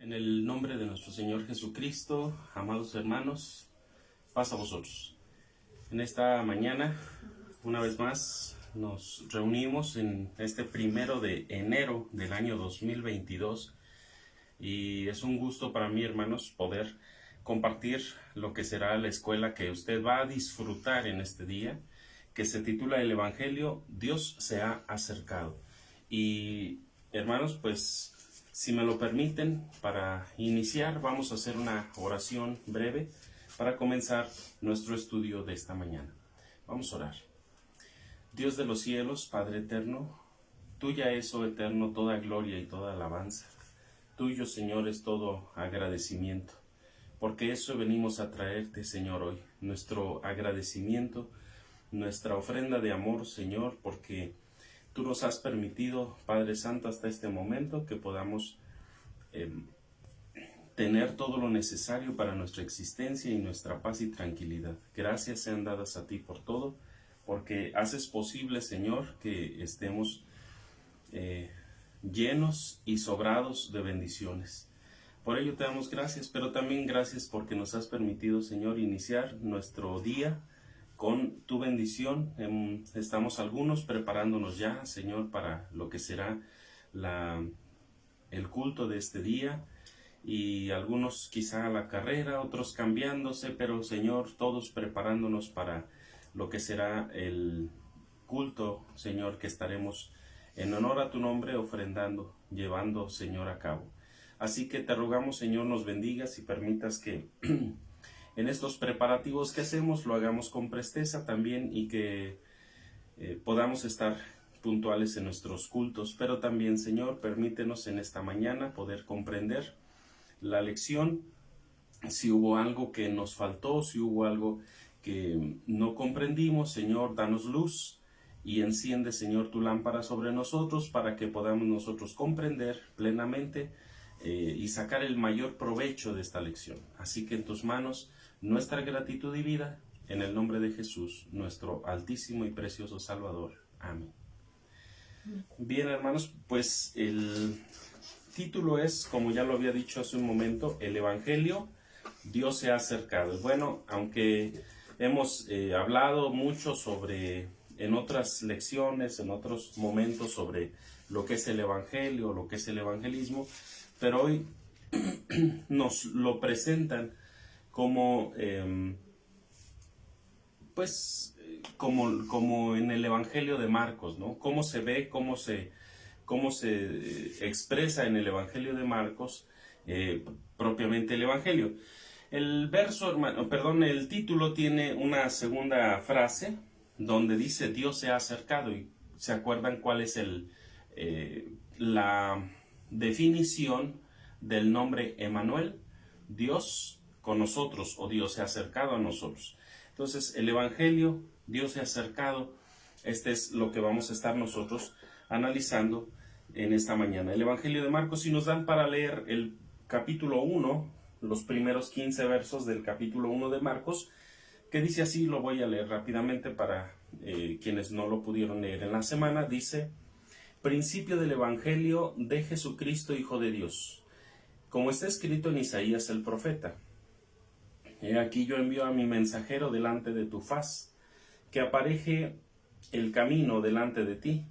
En el nombre de nuestro Señor Jesucristo, amados hermanos, paz a vosotros. En esta mañana, una vez más, nos reunimos en este 1 de enero del año 2022 y es un gusto para mí, hermanos, poder compartir lo que será la escuela que usted va a disfrutar en este día, que se titula El Evangelio, Dios se ha acercado. Y, hermanos, pues, si me lo permiten, para iniciar vamos a hacer una oración breve para comenzar nuestro estudio de esta mañana. Vamos a orar. Dios de los cielos, Padre eterno, tuya es, oh eterno, toda gloria y toda alabanza. Tuyo, Señor, es todo agradecimiento. Porque eso venimos a traerte, Señor, hoy. Nuestro agradecimiento, nuestra ofrenda de amor, Señor, porque tú nos has permitido, Padre Santo, hasta este momento que podamos tener todo lo necesario para nuestra existencia y nuestra paz y tranquilidad. Gracias sean dadas a ti por todo, porque haces posible, Señor, que estemos llenos y sobrados de bendiciones. Por ello te damos gracias, pero también gracias porque nos has permitido, Señor, iniciar nuestro día con tu bendición. Estamos algunos preparándonos ya, Señor, para lo que será el culto de este día, y algunos quizá a la carrera, otros cambiándose, pero, Señor, todos preparándonos para lo que será el culto, Señor, que estaremos en honor a tu nombre ofrendando, llevando, Señor, a cabo. Así que te rogamos, Señor, nos bendigas y permitas que en estos preparativos que hacemos lo hagamos con presteza también, y que podamos estar puntuales en nuestros cultos. Pero también, Señor, permítenos en esta mañana poder comprender la lección. Si hubo algo que nos faltó, si hubo algo que no comprendimos, Señor, danos luz y enciende, Señor, tu lámpara sobre nosotros para que podamos nosotros comprender plenamente y sacar el mayor provecho de esta lección. Así que en tus manos nuestra gratitud y vida, en el nombre de Jesús, nuestro altísimo y precioso Salvador. Amén. Bien, hermanos, pues el título es, como ya lo había dicho hace un momento, El Evangelio, Dios se ha acercado. Bueno, aunque hemos hablado mucho sobre, en otras lecciones, en otros momentos, sobre lo que es el Evangelio, lo que es el evangelismo, pero hoy nos lo presentan como, como en el Evangelio de Marcos, ¿no? Cómo se ve, cómo se expresa en el Evangelio de Marcos propiamente el Evangelio. El el título tiene una segunda frase donde dice Dios se ha acercado, y ¿se acuerdan cuál es la definición del nombre Emmanuel? Dios con nosotros, o Dios se ha acercado a nosotros. Entonces, el Evangelio, Dios se ha acercado, este es lo que vamos a estar nosotros analizando en esta mañana. El Evangelio de Marcos, si nos dan para leer el capítulo 1, los primeros 15 versos del capítulo 1 de Marcos, que dice así, lo voy a leer rápidamente para quienes no lo pudieron leer en la semana. Dice: principio del Evangelio de Jesucristo, Hijo de Dios, como está escrito en Isaías el profeta: he aquí yo envío a mi mensajero delante de tu faz, que apareje el camino delante de ti.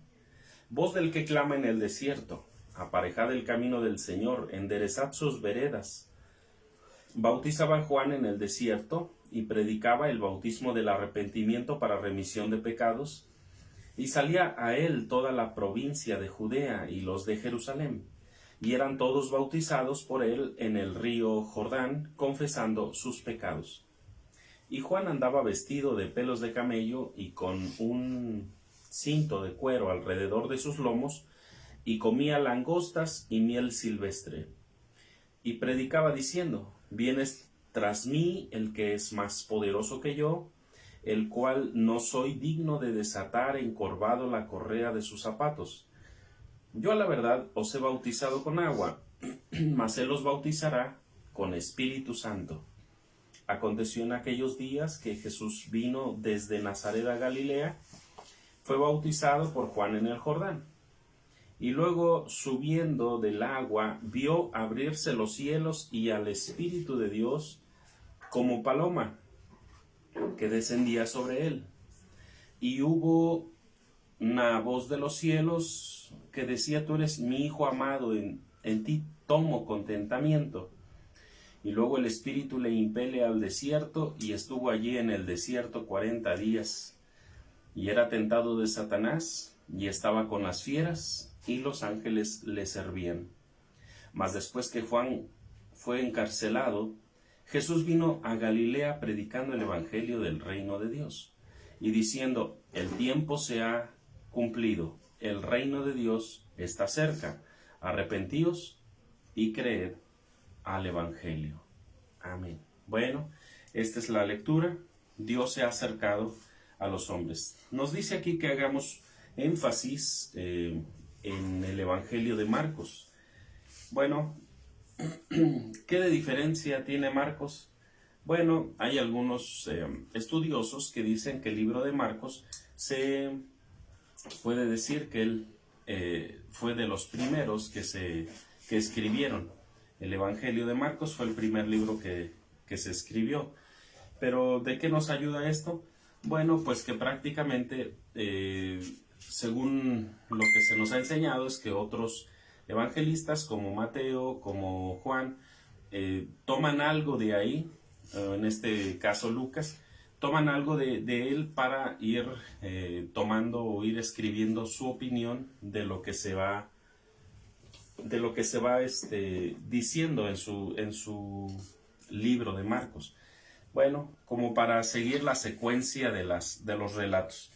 Voz del que clama en el desierto: aparejad el camino del Señor, enderezad sus veredas. Bautizaba Juan en el desierto y predicaba el bautismo del arrepentimiento para remisión de pecados, y salía a él toda la provincia de Judea y los de Jerusalén, y eran todos bautizados por él en el río Jordán, confesando sus pecados. Y Juan andaba vestido de pelos de camello y con un cinto de cuero alrededor de sus lomos, y comía langostas y miel silvestre. Y predicaba diciendo: vienes tras mí el que es más poderoso que yo, el cual no soy digno de desatar encorvado la correa de sus zapatos. Yo a la verdad os he bautizado con agua, mas él os bautizará con Espíritu Santo. Aconteció en aquellos días que Jesús vino desde Nazaret a Galilea, fue bautizado por Juan en el Jordán. Y luego, subiendo del agua, vio abrirse los cielos y al Espíritu de Dios como paloma que descendía sobre él. Y hubo una voz de los cielos que decía: tú eres mi Hijo amado, en ti tomo contentamiento. Y luego el Espíritu le impele al desierto, y estuvo allí en el desierto 40 días. Y era tentado de Satanás, y estaba con las fieras, y los ángeles le servían. Mas después que Juan fue encarcelado, Jesús vino a Galilea predicando el evangelio del reino de Dios, y diciendo: el tiempo se ha cumplido, el reino de Dios está cerca, arrepentíos y creed al evangelio. Amén. Bueno, esta es la lectura. Dios se ha acercado a los hombres. Nos dice aquí que hagamos énfasis en el evangelio de Marcos. Bueno, ¿qué de diferencia tiene Marcos? Bueno, hay algunos estudiosos que dicen que el libro de Marcos se puede decir que él fue de los primeros que escribieron. El Evangelio de Marcos fue el primer libro que se escribió. Pero ¿de qué nos ayuda esto? Bueno, pues que prácticamente, según lo que se nos ha enseñado, es que otros evangelistas como Mateo, como Juan, toman algo de ahí, en este caso Lucas, toman algo de él para ir tomando o ir escribiendo su opinión de lo que se va diciendo en su libro de Marcos. Bueno, como para seguir la secuencia de los relatos.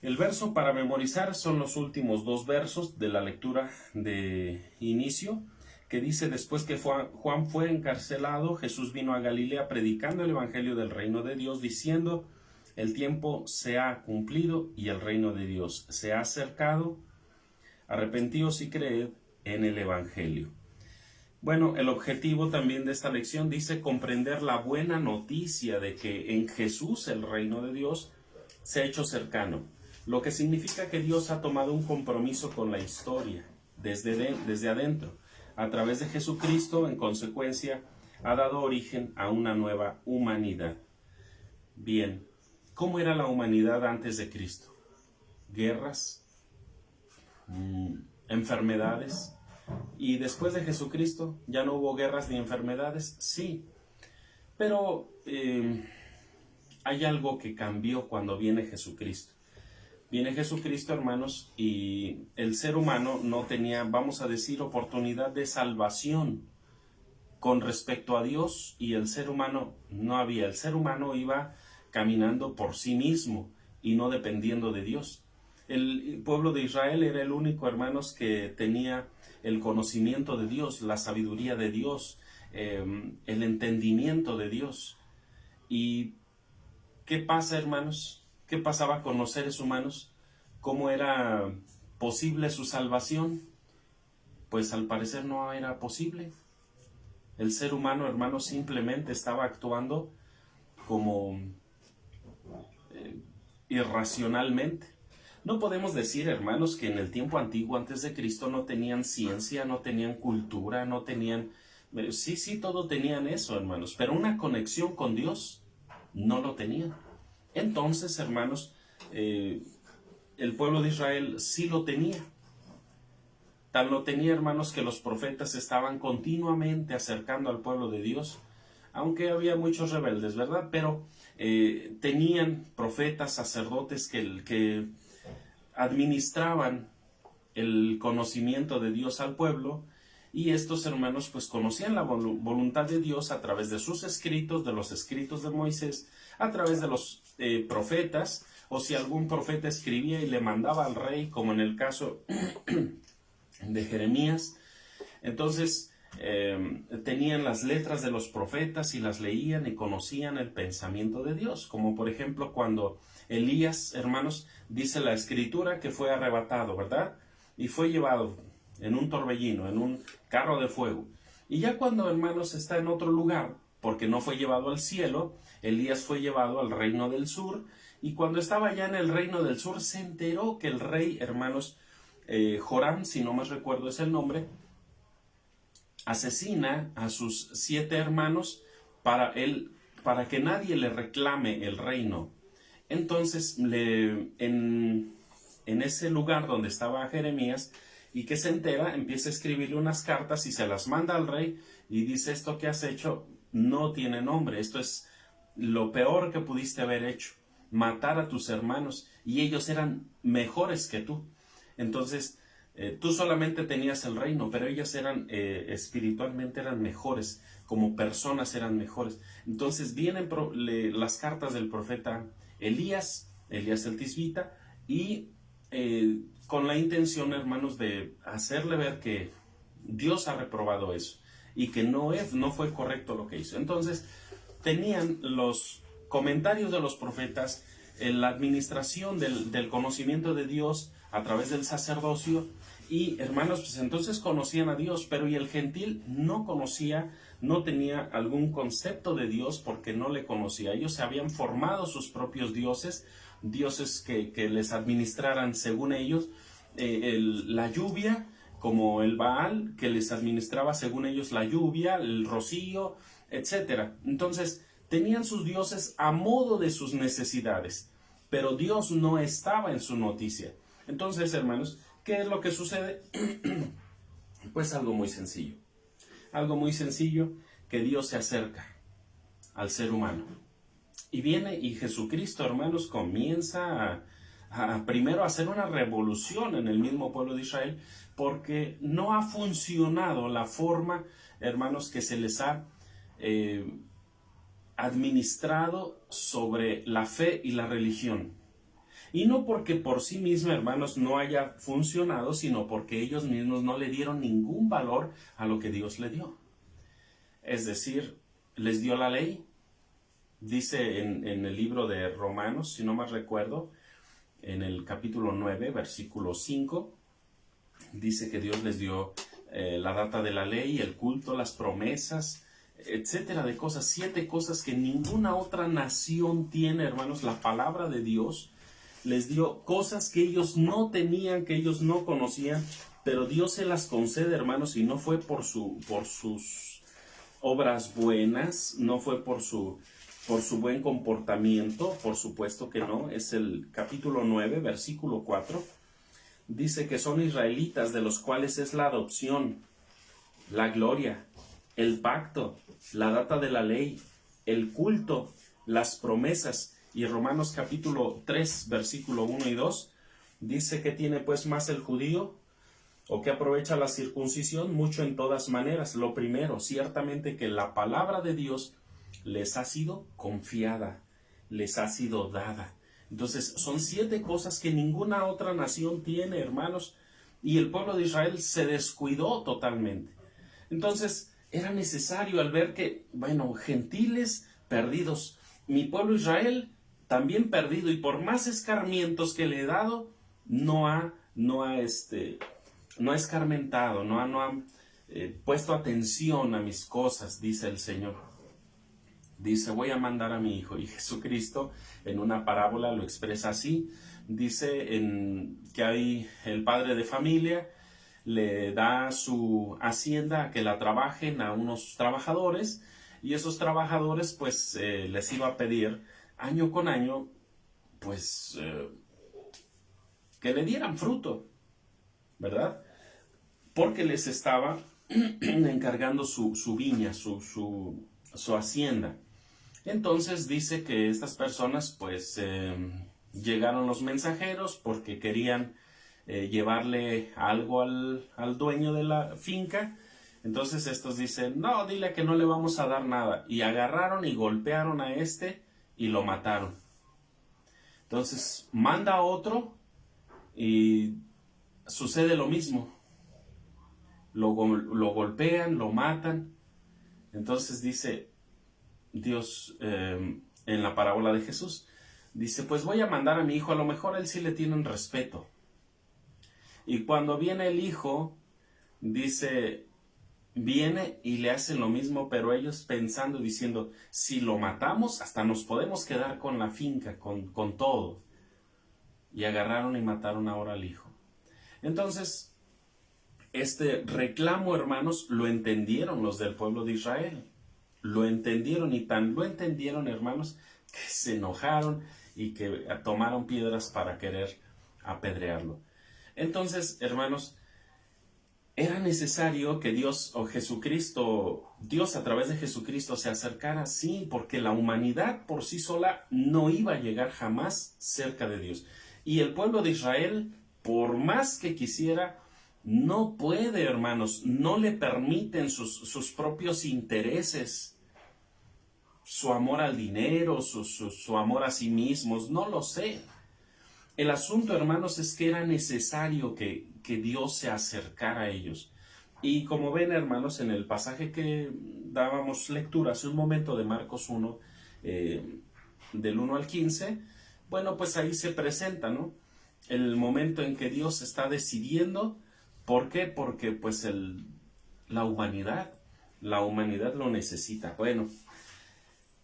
El verso para memorizar son los últimos dos versos de la lectura de inicio, que dice: después que Juan fue encarcelado, Jesús vino a Galilea predicando el evangelio del reino de Dios, diciendo: el tiempo se ha cumplido y el reino de Dios se ha acercado, arrepentíos y creed en el evangelio. Bueno, el objetivo también de esta lección dice comprender la buena noticia de que en Jesús el reino de Dios se ha hecho cercano, lo que significa que Dios ha tomado un compromiso con la historia desde adentro. A través de Jesucristo, en consecuencia, ha dado origen a una nueva humanidad. Bien, ¿cómo era la humanidad antes de Cristo? Guerras, enfermedades. ¿Y después de Jesucristo ya no hubo guerras ni enfermedades? Sí, pero hay algo que cambió cuando viene Jesucristo. Viene Jesucristo, hermanos, y el ser humano no tenía, vamos a decir, oportunidad de salvación con respecto a Dios, y el ser humano no había. El ser humano iba caminando por sí mismo y no dependiendo de Dios. El pueblo de Israel era el único, hermanos, que tenía el conocimiento de Dios, la sabiduría de Dios, el entendimiento de Dios. ¿Y qué pasa, hermanos? ¿Qué pasaba con los seres humanos? ¿Cómo era posible su salvación? Pues al parecer no era posible. El ser humano, hermanos, simplemente estaba actuando como irracionalmente. No podemos decir, hermanos, que en el tiempo antiguo, antes de Cristo, no tenían ciencia, no tenían cultura, no tenían... Sí, todo tenían eso, hermanos, pero una conexión con Dios no lo tenían. Entonces, hermanos, el pueblo de Israel sí lo tenía. Tal lo tenía, hermanos, que los profetas estaban continuamente acercando al pueblo de Dios, aunque había muchos rebeldes, ¿verdad? Pero tenían profetas, sacerdotes que administraban el conocimiento de Dios al pueblo, y estos hermanos pues conocían la voluntad de Dios a través de sus escritos, de los escritos de Moisés, a través de los profetas, o si algún profeta escribía y le mandaba al rey, como en el caso de Jeremías, entonces tenían las letras de los profetas y las leían y conocían el pensamiento de Dios, como por ejemplo cuando Elías, hermanos, dice la escritura que fue arrebatado, ¿verdad? Y fue llevado en un torbellino, en un carro de fuego. Y ya cuando, hermanos, está en otro lugar, porque no fue llevado al cielo, Elías fue llevado al reino del sur, y cuando estaba ya en el reino del sur se enteró que el rey, hermanos, Joram, si no más recuerdo es el nombre, asesina a sus 7 hermanos para que nadie le reclame el reino. Entonces, en ese lugar donde estaba Jeremías, y que se entera, empieza a escribirle unas cartas y se las manda al rey y dice: esto que has hecho no tiene nombre, esto es lo peor que pudiste haber hecho, matar a tus hermanos, y ellos eran mejores que tú. Entonces, tú solamente tenías el reino, pero ellos eran espiritualmente eran mejores, como personas eran mejores. Entonces vienen las cartas del profeta Elías el Tisbita, y con la intención, hermanos, de hacerle ver que Dios ha reprobado eso y que no fue correcto lo que hizo. Entonces tenían los comentarios de los profetas, la administración del conocimiento de Dios a través del sacerdocio, y hermanos, pues entonces conocían a Dios, pero y el gentil no conocía, no tenía algún concepto de Dios porque no le conocía. Ellos se habían formado sus propios dioses que les administraran según ellos, la lluvia, como el Baal, que les administraba según ellos la lluvia, el rocío, etc. Entonces tenían sus dioses a modo de sus necesidades, pero Dios no estaba en su noticia. Entonces, hermanos, ¿qué es lo que sucede? Pues algo muy sencillo, que Dios se acerca al ser humano. Y viene, y Jesucristo, hermanos, comienza primero a hacer una revolución en el mismo pueblo de Israel, porque no ha funcionado la forma, hermanos, que se les ha administrado sobre la fe y la religión. Y no porque por sí misma, hermanos, no haya funcionado, sino porque ellos mismos no le dieron ningún valor a lo que Dios le dio. Es decir, les dio la ley. Dice en el libro de Romanos, si no más recuerdo, en el capítulo 9, versículo 5, dice que Dios les dio la data de la ley, el culto, las promesas, etcétera, de cosas, 7 cosas que ninguna otra nación tiene, hermanos. La palabra de Dios les dio cosas que ellos no tenían, que ellos no conocían, pero Dios se las concede, hermanos, y no fue por sus obras buenas, no fue por su buen comportamiento, por supuesto que no. Es el capítulo 9, versículo 4. Dice que son israelitas, de los cuales es la adopción, la gloria, el pacto, la data de la ley, el culto, las promesas. Y Romanos capítulo 3, versículo 1 y 2, dice que tiene pues más el judío, o que aprovecha la circuncisión, mucho en todas maneras. Lo primero, ciertamente que la palabra de Dios les ha sido confiada, les ha sido dada. Entonces son 7 cosas que ninguna otra nación tiene, hermanos, y el pueblo de Israel se descuidó totalmente. Entonces era necesario, al ver que, bueno, gentiles perdidos, mi pueblo Israel también perdido, y por más escarmientos que le he dado, no ha escarmentado, no ha puesto atención a mis cosas, dice el Señor. Dice: voy a mandar a mi hijo. Y Jesucristo en una parábola lo expresa así. Dice que hay el padre de familia, le da su hacienda a que la trabajen a unos trabajadores, y esos trabajadores pues les iba a pedir año con año pues que le dieran fruto, ¿verdad? Porque les estaba encargando su viña, su hacienda. Entonces dice que estas personas pues llegaron los mensajeros porque querían llevarle algo al dueño de la finca. Entonces estos dicen: no, dile que no le vamos a dar nada. Y agarraron y golpearon a y lo mataron. Entonces manda a otro y sucede lo mismo. Lo golpean, lo matan. Entonces dice Dios en la parábola de Jesús, dice: pues voy a mandar a mi hijo, a lo mejor a él sí le tienen respeto. Y cuando viene el hijo, dice, viene y le hacen lo mismo, pero ellos pensando, diciendo: si lo matamos, hasta nos podemos quedar con la finca, con todo. Y agarraron y mataron ahora al hijo. Entonces, este reclamo, hermanos, lo entendieron los del pueblo de Israel. Lo entendieron, y tan lo entendieron, hermanos, que se enojaron y que tomaron piedras para querer apedrearlo. Entonces, hermanos, era necesario que Dios o Jesucristo, Dios a través de Jesucristo se acercara, sí, porque la humanidad por sí sola no iba a llegar jamás cerca de Dios. Y el pueblo de Israel, por más que quisiera, no puede, hermanos, no le permiten sus propios intereses, su amor al dinero, su amor a sí mismos, no lo sé. El asunto, hermanos, es que era necesario que Dios se acercara a ellos. Y como ven, hermanos, en el pasaje que dábamos lectura hace un momento de Marcos 1, del 1 al 15, bueno, pues ahí se presenta, ¿no?, el momento en que Dios está decidiendo. ¿Por qué? Porque pues la humanidad lo necesita. Bueno,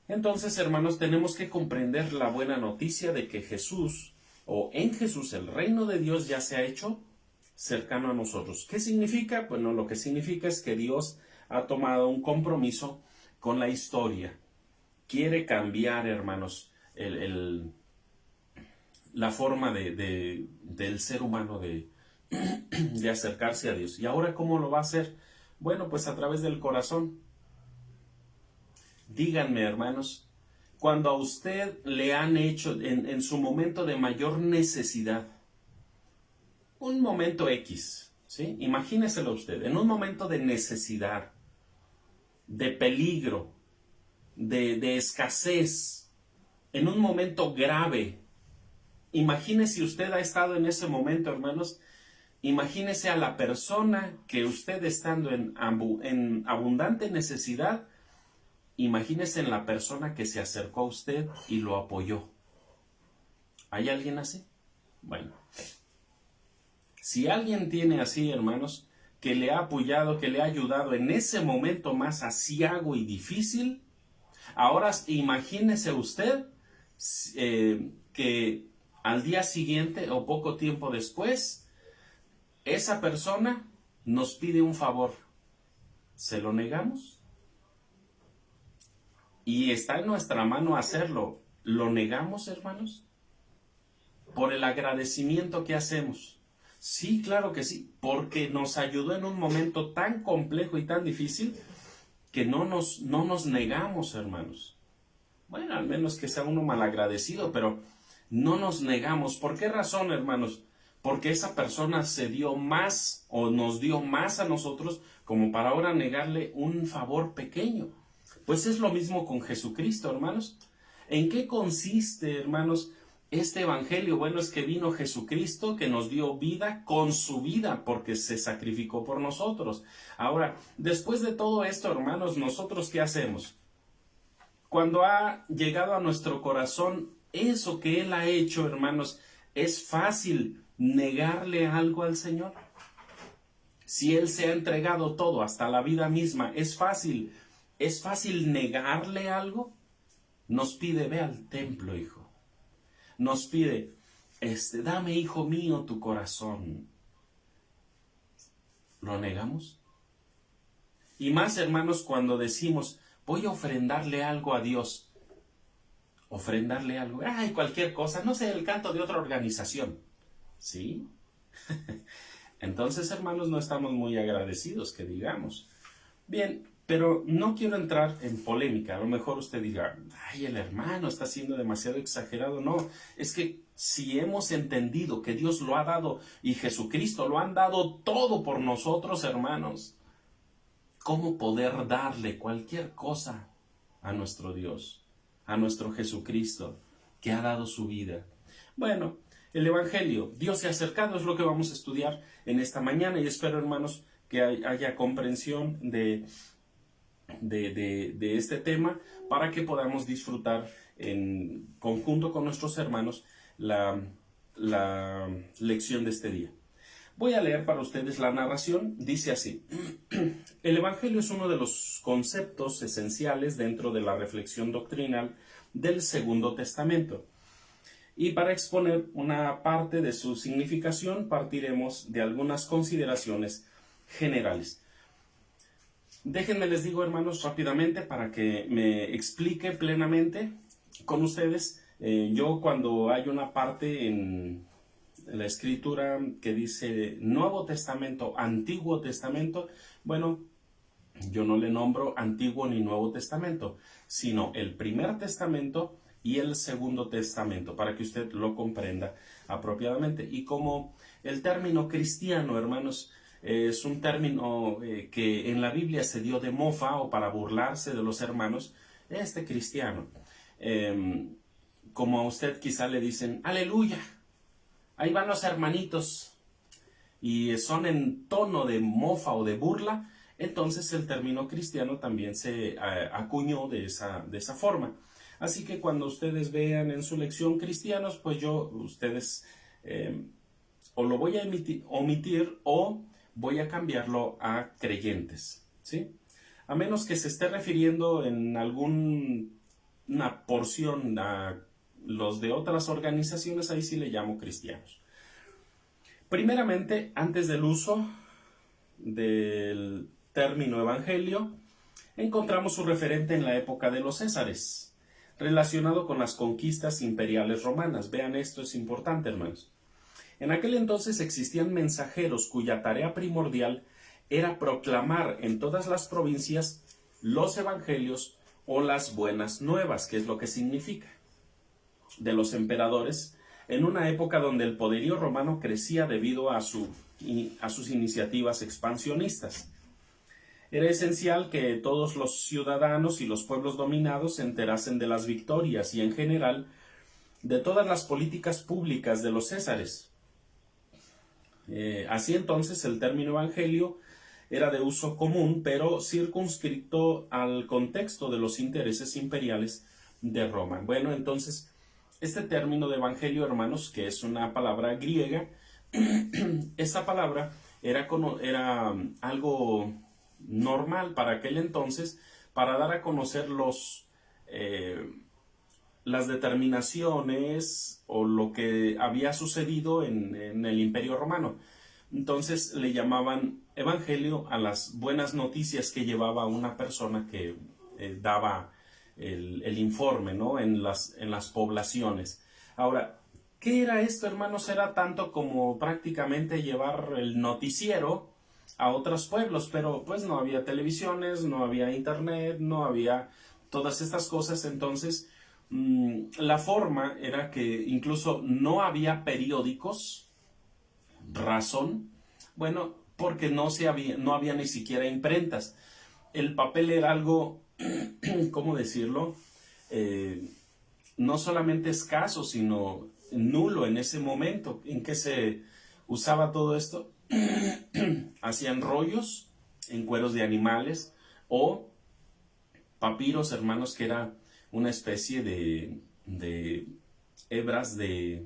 entonces, hermanos, tenemos que comprender la buena noticia de que Jesús, o en Jesús, el reino de Dios ya se ha hecho cercano a nosotros. ¿Qué significa? Bueno, lo que significa es que Dios ha tomado un compromiso con la historia. Quiere cambiar, hermanos, la forma del ser humano de acercarse a Dios. ¿Y ahora cómo lo va a hacer? Bueno, pues a través del corazón. Díganme, hermanos, cuando a usted le han hecho en su momento de mayor necesidad, un momento X, ¿sí? Imagíneselo usted, en un momento de necesidad, de peligro, de escasez, en un momento grave. Imagínese si usted ha estado en ese momento, hermanos. Imagínese a la persona que usted, estando en abundante necesidad, imagínese en la persona que se acercó a usted y lo apoyó. ¿Hay alguien así? Bueno, si alguien tiene así, hermanos, que le ha apoyado, que le ha ayudado en ese momento más aciago y difícil, ahora imagínese usted que al día siguiente o poco tiempo después, esa persona nos pide un favor. ¿Se lo negamos? Y está en nuestra mano hacerlo. ¿Lo negamos, hermanos? Por el agradecimiento que hacemos. Sí, claro que sí, porque nos ayudó en un momento tan complejo y tan difícil que no nos negamos, hermanos. Bueno, al menos que sea uno malagradecido, pero no nos negamos. ¿Por qué razón, hermanos? Porque esa persona se dio más o nos dio más a nosotros como para ahora negarle un favor pequeño. Pues es lo mismo con Jesucristo, hermanos. ¿En qué consiste, hermanos, este evangelio? Bueno, es que vino Jesucristo, que nos dio vida con su vida, porque se sacrificó por nosotros. Ahora, después de todo esto, hermanos, ¿nosotros qué hacemos? Cuando ha llegado a nuestro corazón eso que Él ha hecho, hermanos, ¿es fácil negarle algo al Señor? Si Él se ha entregado todo, hasta la vida misma, ¿es fácil negarle algo? Nos pide, ve al templo, hijo. Nos pide, dame, hijo mío, tu corazón. ¿Lo negamos? Y más, hermanos, cuando decimos, voy a ofrendarle algo a Dios. Ofrendarle algo, ay, cualquier cosa, no sé, el canto de otra organización. ¿Sí? Entonces, hermanos, no estamos muy agradecidos, que digamos. Bien, pero no quiero entrar en polémica. A lo mejor usted diga, ay, el hermano está siendo demasiado exagerado. No, es que si hemos entendido que Dios lo ha dado y Jesucristo lo han dado todo por nosotros, hermanos, ¿cómo poder darle cualquier cosa a nuestro Dios, a nuestro Jesucristo, que ha dado su vida? Bueno, el Evangelio, Dios se ha acercado, es lo que vamos a estudiar en esta mañana, y espero, hermanos, que haya comprensión de este tema, para que podamos disfrutar en conjunto con nuestros hermanos la lección de este día. Voy a leer para ustedes la narración. Dice así: el Evangelio es uno de los conceptos esenciales dentro de la reflexión doctrinal del Segundo Testamento. Y para exponer una parte de su significación, partiremos de algunas consideraciones generales. Déjenme les digo, hermanos, rápidamente para que me explique plenamente con ustedes. Yo cuando hay una parte en la escritura que dice Nuevo Testamento, Antiguo Testamento, bueno, yo no le nombro Antiguo ni Nuevo Testamento, sino el Primer Testamento y el Segundo Testamento, para que usted lo comprenda apropiadamente. Y como el término cristiano, hermanos, es un término que en la Biblia se dio de mofa o para burlarse de los hermanos, cristiano. Como a usted quizá le dicen, aleluya, ahí van los hermanitos, y son en tono de mofa o de burla, entonces el término cristiano también se acuñó de esa forma. Así que cuando ustedes vean en su lección cristianos, pues ustedes o lo voy a omitir o voy a cambiarlo a creyentes, ¿sí? A menos que se esté refiriendo en alguna porción a los de otras organizaciones, ahí sí le llamo cristianos. Primeramente, antes del uso del término evangelio, encontramos su referente en la época de los Césares, relacionado con las conquistas imperiales romanas. Vean, esto es importante, hermanos. En aquel entonces existían mensajeros cuya tarea primordial era proclamar en todas las provincias los evangelios o las buenas nuevas, que es lo que significa, de los emperadores, en una época donde el poderío romano crecía debido a sus iniciativas expansionistas. Era esencial que todos los ciudadanos y los pueblos dominados se enterasen de las victorias y, en general, de todas las políticas públicas de los césares. Así entonces el término evangelio era de uso común, pero circunscrito al contexto de los intereses imperiales de Roma. Bueno, entonces, este término de evangelio, hermanos, que es una palabra griega, esa palabra era algo normal para aquel entonces, para dar a conocer las determinaciones o lo que había sucedido en el Imperio Romano. Entonces le llamaban evangelio a las buenas noticias que llevaba una persona que daba el informe, ¿no?, en las poblaciones. Ahora, ¿qué era esto, hermanos? Era tanto como prácticamente llevar el noticiero a otros pueblos, pero pues no había televisiones, no había internet, no había todas estas cosas. Entonces la forma era que incluso no había periódicos. Razón, bueno, porque no había ni siquiera imprentas. El papel era algo, ¿cómo decirlo? No solamente escaso, sino nulo en ese momento. ¿En que se usaba todo esto? Hacían rollos en cueros de animales o papiros, hermanos, que era una especie de hebras de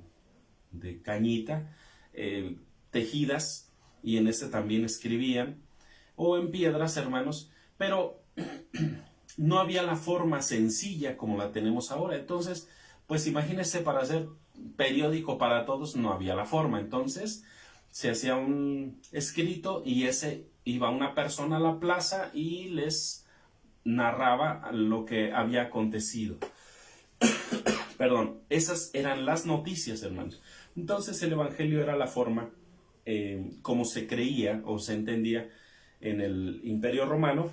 cañita tejidas, y en este también escribían, o en piedras, hermanos, pero no había la forma sencilla como la tenemos ahora. Entonces, pues imagínense, para hacer periódico para todos no había la forma. Entonces se hacía un escrito y iba una persona a la plaza y les narraba lo que había acontecido. Perdón, esas eran las noticias, hermanos. Entonces el evangelio era la forma como se creía o se entendía en el Imperio Romano,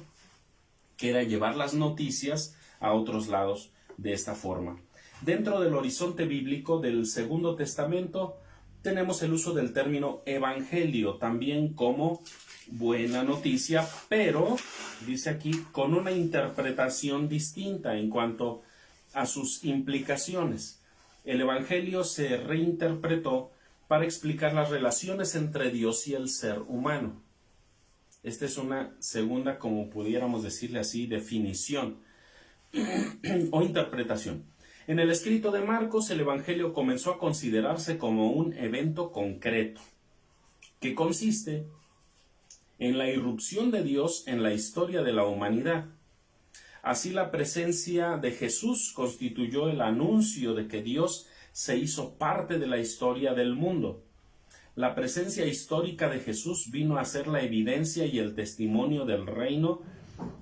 que era llevar las noticias a otros lados de esta forma. Dentro del horizonte bíblico del Segundo Testamento tenemos el uso del término evangelio, también como buena noticia, pero, dice aquí, con una interpretación distinta en cuanto a sus implicaciones. El evangelio se reinterpretó para explicar las relaciones entre Dios y el ser humano. Esta es una segunda, como pudiéramos decirle así, definición o interpretación. En el escrito de Marcos, el evangelio comenzó a considerarse como un evento concreto, que consiste en la irrupción de Dios en la historia de la humanidad. Así, la presencia de Jesús constituyó el anuncio de que Dios se hizo parte de la historia del mundo. La presencia histórica de Jesús vino a ser la evidencia y el testimonio del reino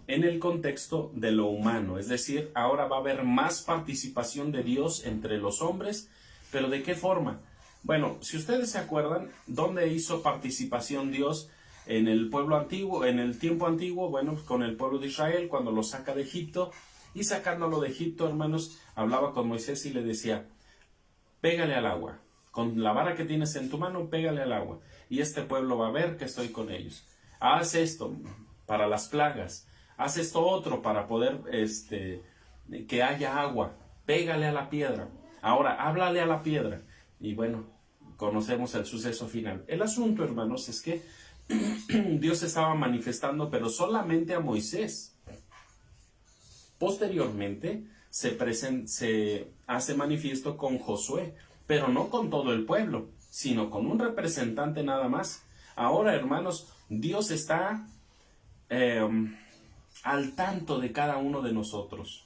en el contexto de lo humano. Es decir, ahora va a haber más participación de Dios entre los hombres, pero ¿de qué forma? Bueno, si ustedes se acuerdan, ¿dónde hizo participación Dios en el pueblo antiguo, en el tiempo antiguo? Bueno, con el pueblo de Israel, cuando lo saca de Egipto, y sacándolo de Egipto, hermanos, hablaba con Moisés y le decía, pégale al agua, con la vara que tienes en tu mano, pégale al agua, y este pueblo va a ver que estoy con ellos. Haz esto para las plagas, haz esto otro para poder, que haya agua, pégale a la piedra, ahora háblale a la piedra, y bueno, conocemos el suceso final. El asunto, hermanos, es que Dios estaba manifestando, pero solamente a Moisés. Posteriormente se hace manifiesto con Josué, pero no con todo el pueblo, sino con un representante nada más. Ahora, hermanos, Dios está al tanto de cada uno de nosotros.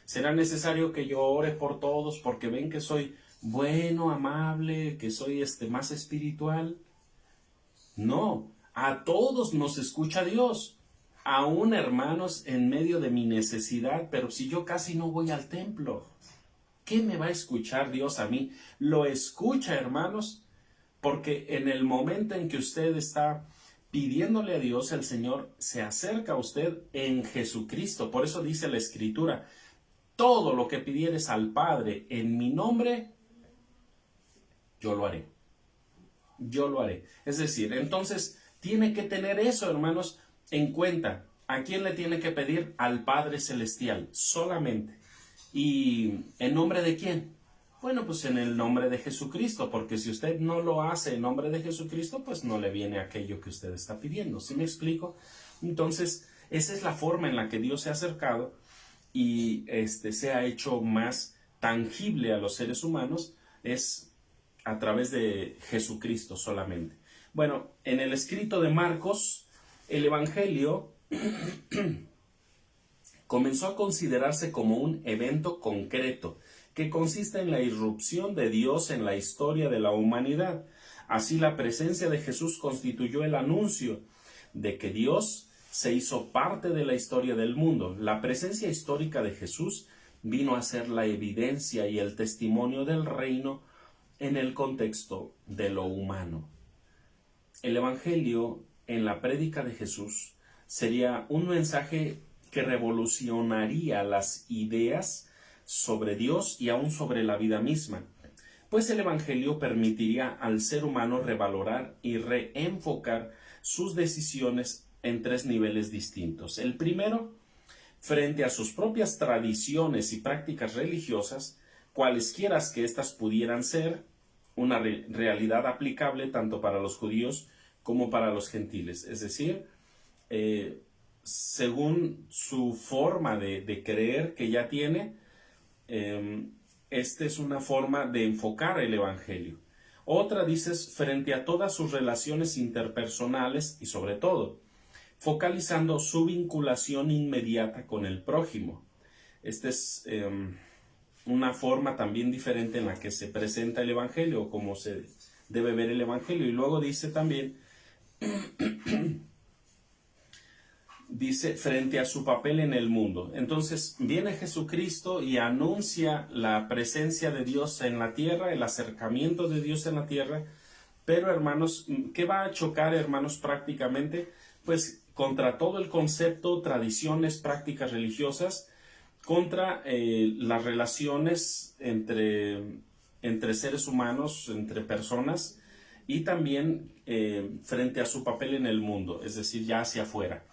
¿Será necesario que yo ore por todos porque ven que soy bueno, amable, que soy más espiritual? No, a todos nos escucha Dios. Aún, hermanos, en medio de mi necesidad, pero si yo casi no voy al templo, ¿qué me va a escuchar Dios a mí? Lo escucha, hermanos, porque en el momento en que usted está pidiéndole a Dios, el Señor se acerca a usted en Jesucristo. Por eso dice la Escritura, todo lo que pidieres al Padre en mi nombre, yo lo haré. Yo lo haré. Es decir, entonces tiene que tener eso, hermanos, en cuenta. ¿A quién le tiene que pedir? Al Padre Celestial, solamente. ¿Y en nombre de quién? Bueno, pues en el nombre de Jesucristo, porque si usted no lo hace en nombre de Jesucristo, pues no le viene aquello que usted está pidiendo. ¿Sí me explico? Entonces, esa es la forma en la que Dios se ha acercado y se ha hecho más tangible a los seres humanos, es a través de Jesucristo solamente. Bueno, en el escrito de Marcos, el Evangelio comenzó a considerarse como un evento concreto que consiste en la irrupción de Dios en la historia de la humanidad. Así, la presencia de Jesús constituyó el anuncio de que Dios se hizo parte de la historia del mundo. La presencia histórica de Jesús vino a ser la evidencia y el testimonio del reino en el contexto de lo humano. El Evangelio, en la prédica de Jesús, sería un mensaje que revolucionaría las ideas sobre Dios y aún sobre la vida misma, pues el Evangelio permitiría al ser humano revalorar y reenfocar sus decisiones en tres niveles distintos. El primero, frente a sus propias tradiciones y prácticas religiosas, cualesquiera que éstas pudieran ser, una realidad aplicable tanto para los judíos como para los gentiles. Es decir, según su forma de creer que ya tiene, esta es una forma de enfocar el Evangelio. Otra, dices, frente a todas sus relaciones interpersonales y sobre todo, focalizando su vinculación inmediata con el prójimo. Esta es una forma también diferente en la que se presenta el Evangelio, o cómo se debe ver el Evangelio. Y luego dice también, dice, frente a su papel en el mundo. Entonces viene Jesucristo y anuncia la presencia de Dios en la tierra, el acercamiento de Dios en la tierra. Pero, hermanos, ¿qué va a chocar, hermanos, prácticamente? Pues contra todo el concepto, tradiciones, prácticas religiosas, contra las relaciones entre seres humanos, entre personas, y también frente a su papel en el mundo, es decir, ya hacia afuera.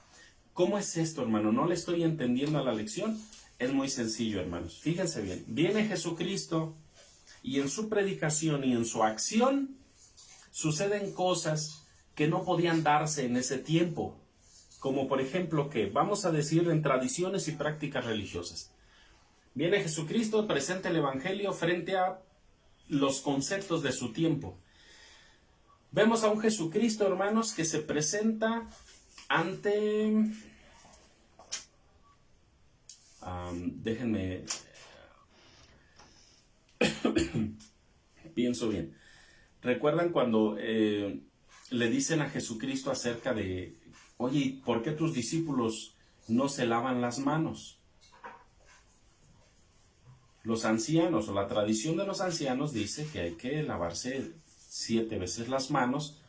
¿Cómo es esto, hermano? ¿No le estoy entendiendo a la lección? Es muy sencillo, hermanos. Fíjense bien. Viene Jesucristo y en su predicación y en su acción suceden cosas que no podían darse en ese tiempo. Como por ejemplo, que vamos a decir en tradiciones y prácticas religiosas. Viene Jesucristo, presenta el Evangelio frente a los conceptos de su tiempo. Vemos a un Jesucristo, hermanos, que se presenta ante... déjenme... Pienso bien. ¿Recuerdan cuando le dicen a Jesucristo acerca de, oye, ¿por qué tus discípulos no se lavan las manos? Los ancianos, o la tradición de los ancianos dice que hay que lavarse 7 veces las manos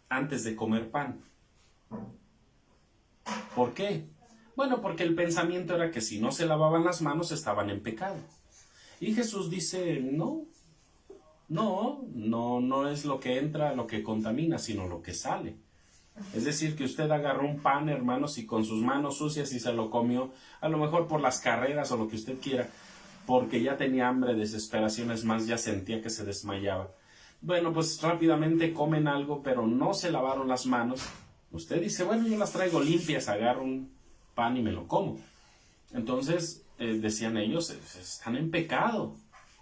antes de comer pan. ¿Por qué? Bueno, porque el pensamiento era que si no se lavaban las manos estaban en pecado. Y Jesús dice, no es lo que entra lo que contamina, sino lo que sale. Es decir, que usted agarró un pan, hermanos, y con sus manos sucias y se lo comió, a lo mejor por las carreras o lo que usted quiera, porque ya tenía hambre, desesperaciones más, ya sentía que se desmayaba. Bueno, pues rápidamente comen algo, pero no se lavaron las manos. Usted dice, bueno, yo las traigo limpias, agarro un pan y me lo como. Entonces, decían ellos, están en pecado.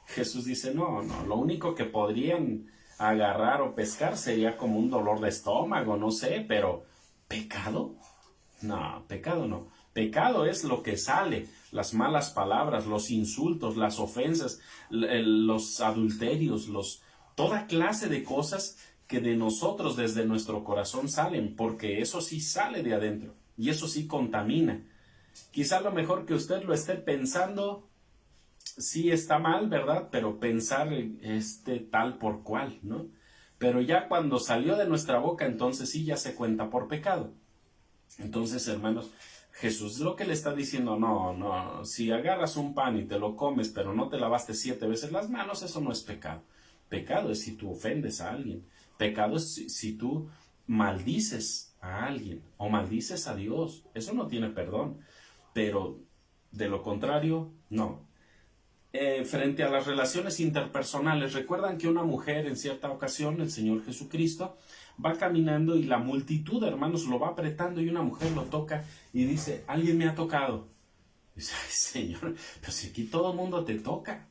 Jesús dice, no, lo único que podrían agarrar o pescar sería como un dolor de estómago, no sé, pero ¿pecado? No, pecado no. Pecado es lo que sale, las malas palabras, los insultos, las ofensas, los adulterios, toda clase de cosas que de nosotros desde nuestro corazón salen, porque eso sí sale de adentro y eso sí contamina. Quizá lo mejor que usted lo esté pensando, sí está mal, ¿verdad? Pero pensar tal por cual, ¿no? Pero ya cuando salió de nuestra boca, entonces sí ya se cuenta por pecado. Entonces, hermanos, Jesús lo que le está diciendo, no, si agarras un pan y te lo comes, pero no te lavaste 7 veces las manos, eso no es pecado. Pecado es si tú ofendes a alguien. Pecado es si tú maldices a alguien o maldices a Dios. Eso no tiene perdón. Pero de lo contrario, no. Frente a las relaciones interpersonales, recuerdan que una mujer en cierta ocasión, el Señor Jesucristo, va caminando y la multitud, hermanos, lo va apretando y una mujer lo toca y dice, alguien me ha tocado. Dice, ay, Señor, pero si aquí todo el mundo te toca,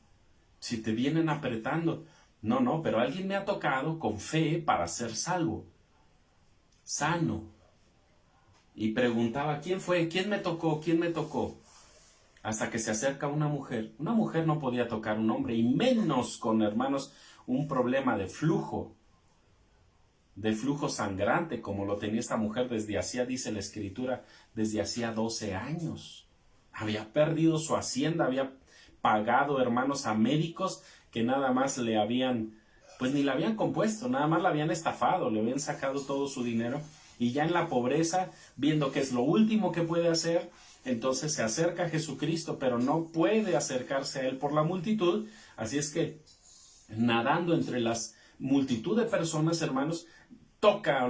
si te vienen apretando. No, pero alguien me ha tocado con fe para ser salvo, sano. Y preguntaba, ¿quién fue? ¿Quién me tocó? ¿Quién me tocó? Hasta que se acerca una mujer. Una mujer no podía tocar a un hombre, y menos con, hermanos, un problema de flujo sangrante, como lo tenía esta mujer desde hacía, dice la Escritura, desde hacía 12 años. Había perdido su hacienda, había pagado, hermanos, a médicos que nada más le habían, pues ni la habían compuesto, nada más la habían estafado, le habían sacado todo su dinero, y ya en la pobreza, viendo que es lo último que puede hacer, entonces se acerca a Jesucristo, pero no puede acercarse a él por la multitud. Así es que, nadando entre las multitud de personas, hermanos,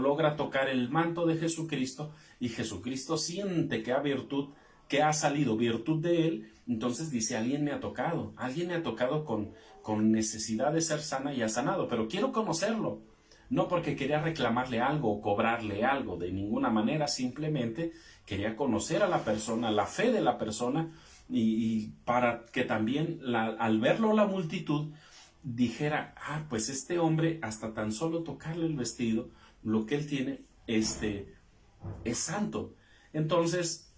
logra tocar el manto de Jesucristo, y Jesucristo siente que ha salido virtud de él. Entonces dice, alguien me ha tocado con necesidad de ser sana y ha sanado, pero quiero conocerlo. No porque quería reclamarle algo o cobrarle algo, de ninguna manera, simplemente quería conocer a la persona, la fe de la persona, y para que también al verlo la multitud dijera, pues este hombre, hasta tan solo tocarle el vestido, lo que él tiene, es santo. Entonces,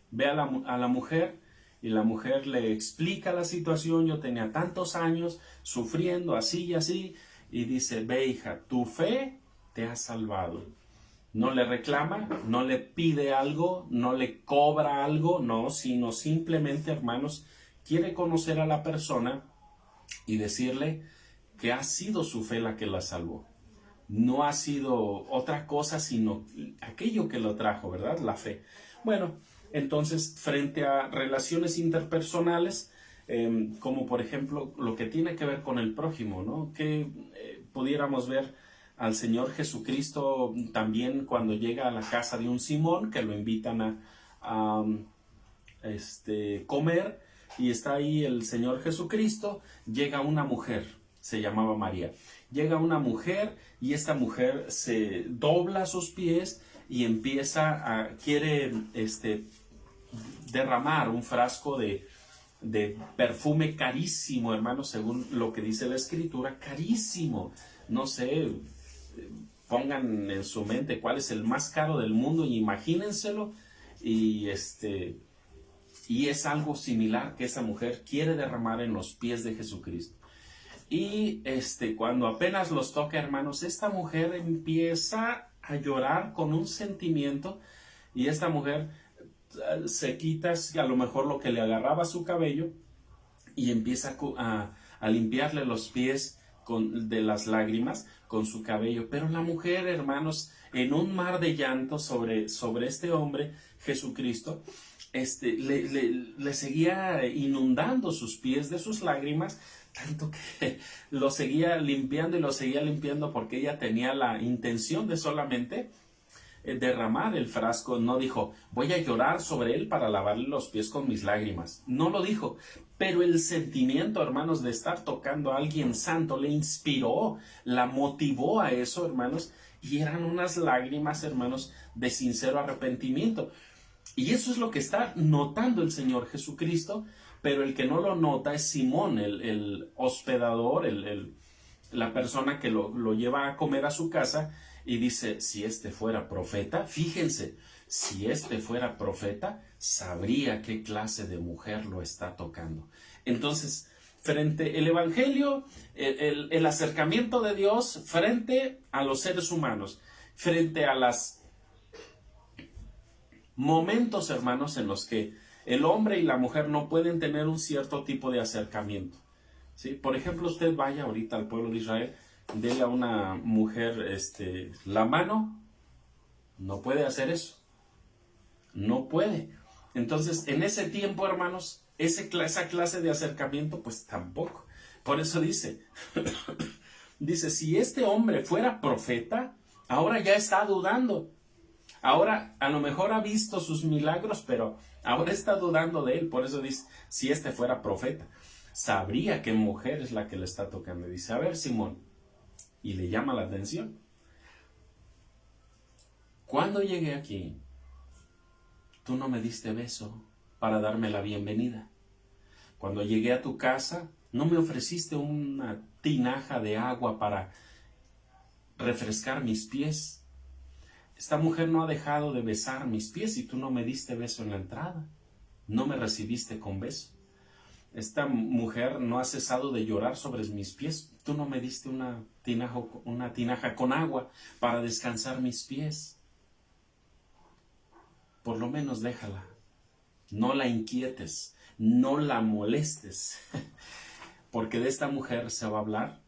ve a la mujer, y la mujer le explica la situación. Yo tenía tantos años sufriendo así y así, y dice, ve hija, tu fe te ha salvado. No le reclama, no le pide algo, no le cobra algo, no, sino simplemente, hermanos, quiere conocer a la persona y decirle que ha sido su fe la que la salvó. No ha sido otra cosa, sino aquello que lo trajo, ¿verdad? La fe. Bueno, entonces, frente a relaciones interpersonales, como por ejemplo lo que tiene que ver con el prójimo, ¿no? Que pudiéramos ver al Señor Jesucristo también cuando llega a la casa de un Simón, que lo invitan a comer, y está ahí el Señor Jesucristo. Llega una mujer, se llamaba María. Llega una mujer, y esta mujer se dobla a sus pies y quiere derramar un frasco de perfume carísimo, hermano, según lo que dice la Escritura, carísimo. No sé, pongan en su mente cuál es el más caro del mundo y imagínenselo. Y Y es algo similar que esa mujer quiere derramar en los pies de Jesucristo. Y cuando apenas los toca, hermanos, esta mujer empieza a llorar con un sentimiento, y esta mujer se quita a lo mejor lo que le agarraba su cabello y empieza a limpiarle los pies de las lágrimas con su cabello. Pero la mujer, hermanos, en un mar de llanto sobre este hombre, Jesucristo, le seguía inundando sus pies de sus lágrimas, tanto que lo seguía limpiando y lo seguía limpiando, porque ella tenía la intención de solamente derramar el frasco. No dijo, voy a llorar sobre él para lavarle los pies con mis lágrimas. No lo dijo, pero el sentimiento, hermanos, de estar tocando a alguien santo le inspiró, la motivó a eso, hermanos, y eran unas lágrimas, hermanos, de sincero arrepentimiento. Y eso es lo que está notando el Señor Jesucristo, pero el que no lo nota es Simón, el hospedador, la persona que lo lleva a comer a su casa, y dice, si fuera profeta, fíjense, si fuera profeta, sabría qué clase de mujer lo está tocando. Entonces, frente al Evangelio, el acercamiento de Dios frente a los seres humanos, frente a los momentos, hermanos, en los que el hombre y la mujer no pueden tener un cierto tipo de acercamiento, ¿sí? Por ejemplo, usted vaya ahorita al pueblo de Israel, dele a una mujer la mano, no puede hacer eso, no puede. Entonces, en ese tiempo, hermanos, esa clase de acercamiento, pues tampoco. Por eso dice, si este hombre fuera profeta, ahora ya está dudando. Ahora a lo mejor ha visto sus milagros, pero ahora está dudando de él. Por eso dice, si fuera profeta, sabría qué mujer es la que le está tocando. Y dice, a ver, Simón, y le llama la atención. Cuando llegué aquí, tú no me diste beso para darme la bienvenida. Cuando llegué a tu casa, no me ofreciste una tinaja de agua para refrescar mis pies. Esta mujer no ha dejado de besar mis pies y tú no me diste beso en la entrada. No me recibiste con beso. Esta mujer no ha cesado de llorar sobre mis pies. Tú no me diste una tinaja con agua para descansar mis pies. Por lo menos déjala. No la inquietes, no la molestes. Porque de esta mujer se va a hablar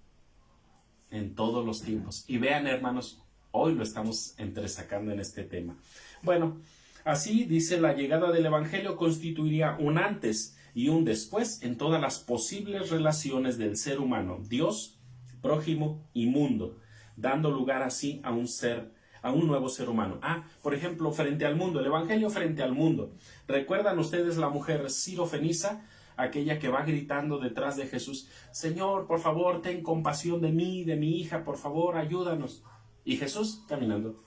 en todos los tiempos. Y vean, hermanos, hoy lo estamos entresacando en este tema. Bueno, así dice, la llegada del Evangelio constituiría un antes y un después en todas las posibles relaciones del ser humano, Dios, prójimo y mundo, dando lugar así a un nuevo ser humano. Por ejemplo, frente al mundo, el Evangelio frente al mundo. ¿Recuerdan ustedes la mujer sirofeniza? Aquella que va gritando detrás de Jesús, Señor, por favor, ten compasión de mí, de mi hija, por favor, ayúdanos. Y Jesús caminando.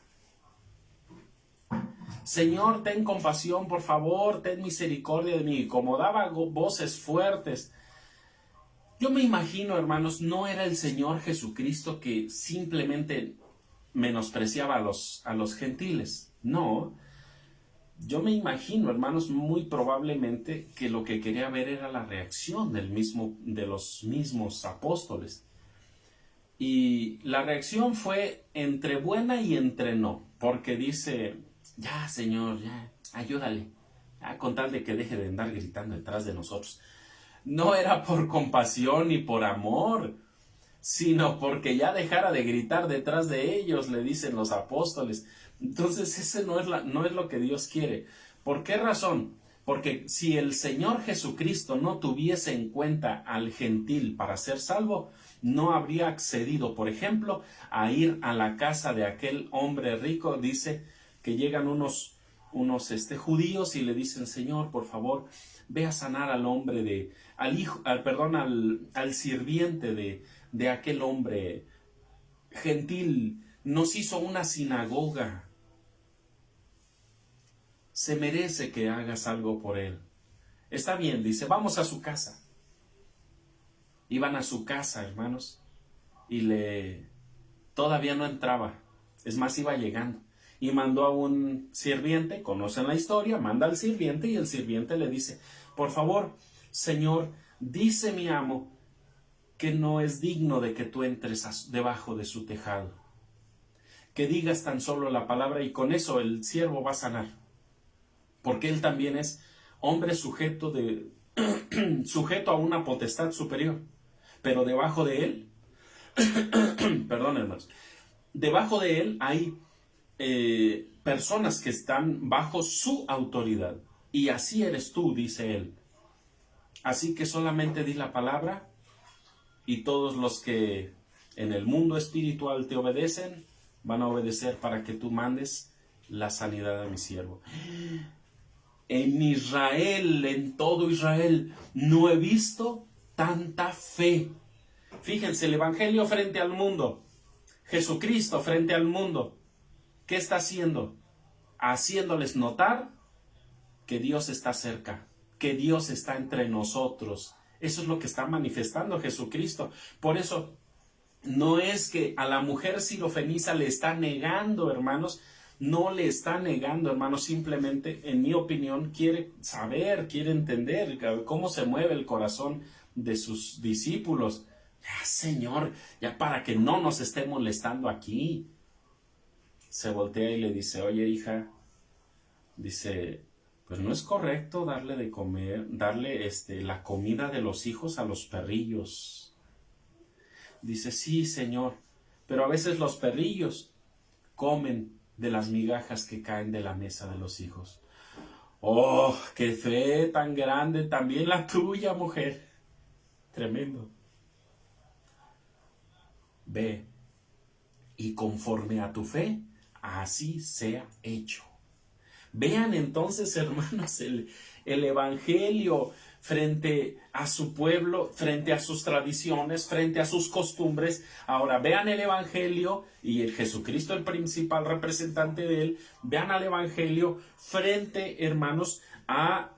Señor, ten compasión, por favor, ten misericordia de mí. Como daba voces fuertes. Yo me imagino, hermanos, no era el Señor Jesucristo que simplemente menospreciaba a los gentiles. No. Yo me imagino, hermanos, muy probablemente que lo que quería ver era la reacción de los mismos apóstoles. Y la reacción fue entre buena y entre no, porque dice, ya Señor, ya, ayúdale, con tal de que deje de andar gritando detrás de nosotros. No era por compasión ni por amor, sino porque ya dejara de gritar detrás de ellos, le dicen los apóstoles. Entonces ese no es lo que Dios quiere. ¿Por qué razón? Porque si el Señor Jesucristo no tuviese en cuenta al gentil para ser salvo, no habría accedido, por ejemplo, a ir a la casa de aquel hombre rico. Dice que llegan unos judíos y le dicen, Señor, por favor, ve a sanar al hombre al sirviente de aquel hombre gentil. Nos hizo una sinagoga. Se merece que hagas algo por él. Está bien, dice, vamos a su casa. Iban a su casa, hermanos, y todavía no entraba. Es más, iba llegando. y mandó a un sirviente, conocen la historia, manda al sirviente y el sirviente le dice, por favor, Señor, dice mi amo que no es digno de que tú entres debajo de su tejado, que digas tan solo la palabra y con eso el siervo va a sanar, porque él también es hombre sujeto a una potestad superior, pero debajo de él, perdón hermanos, debajo de él hay personas que están bajo su autoridad, y así eres tú, dice él. Así que solamente di la palabra y todos los que en el mundo espiritual te obedecen van a obedecer para que tú mandes la sanidad a mi siervo. En Israel, en todo Israel, no he visto tanta fe. Fíjense, el Evangelio frente al mundo, Jesucristo frente al mundo, ¿qué está haciendo? Haciéndoles notar que Dios está cerca, que Dios está entre nosotros. Eso es lo que está manifestando Jesucristo. Por eso, no es que a la mujer sirofenisa le está negando, hermanos, no le está negando, hermanos, simplemente, en mi opinión, quiere saber, quiere entender cómo se mueve el corazón de sus discípulos. Ya, Señor, ya para que no nos esté molestando aquí. Se voltea y le dice, oye, hija, dice, pues no es correcto darle de comer, darle la comida de los hijos a los perrillos. Dice, sí, Señor, pero a veces los perrillos comen de las migajas que caen de la mesa de los hijos. ¡Oh, qué fe tan grande! También la tuya, mujer. Tremendo. Ve, y conforme a tu fe, así sea hecho. Vean entonces, hermanos, el Evangelio frente a su pueblo, frente a sus tradiciones, frente a sus costumbres. Ahora vean el Evangelio y el Jesucristo, el principal representante de él, vean al Evangelio frente, hermanos, a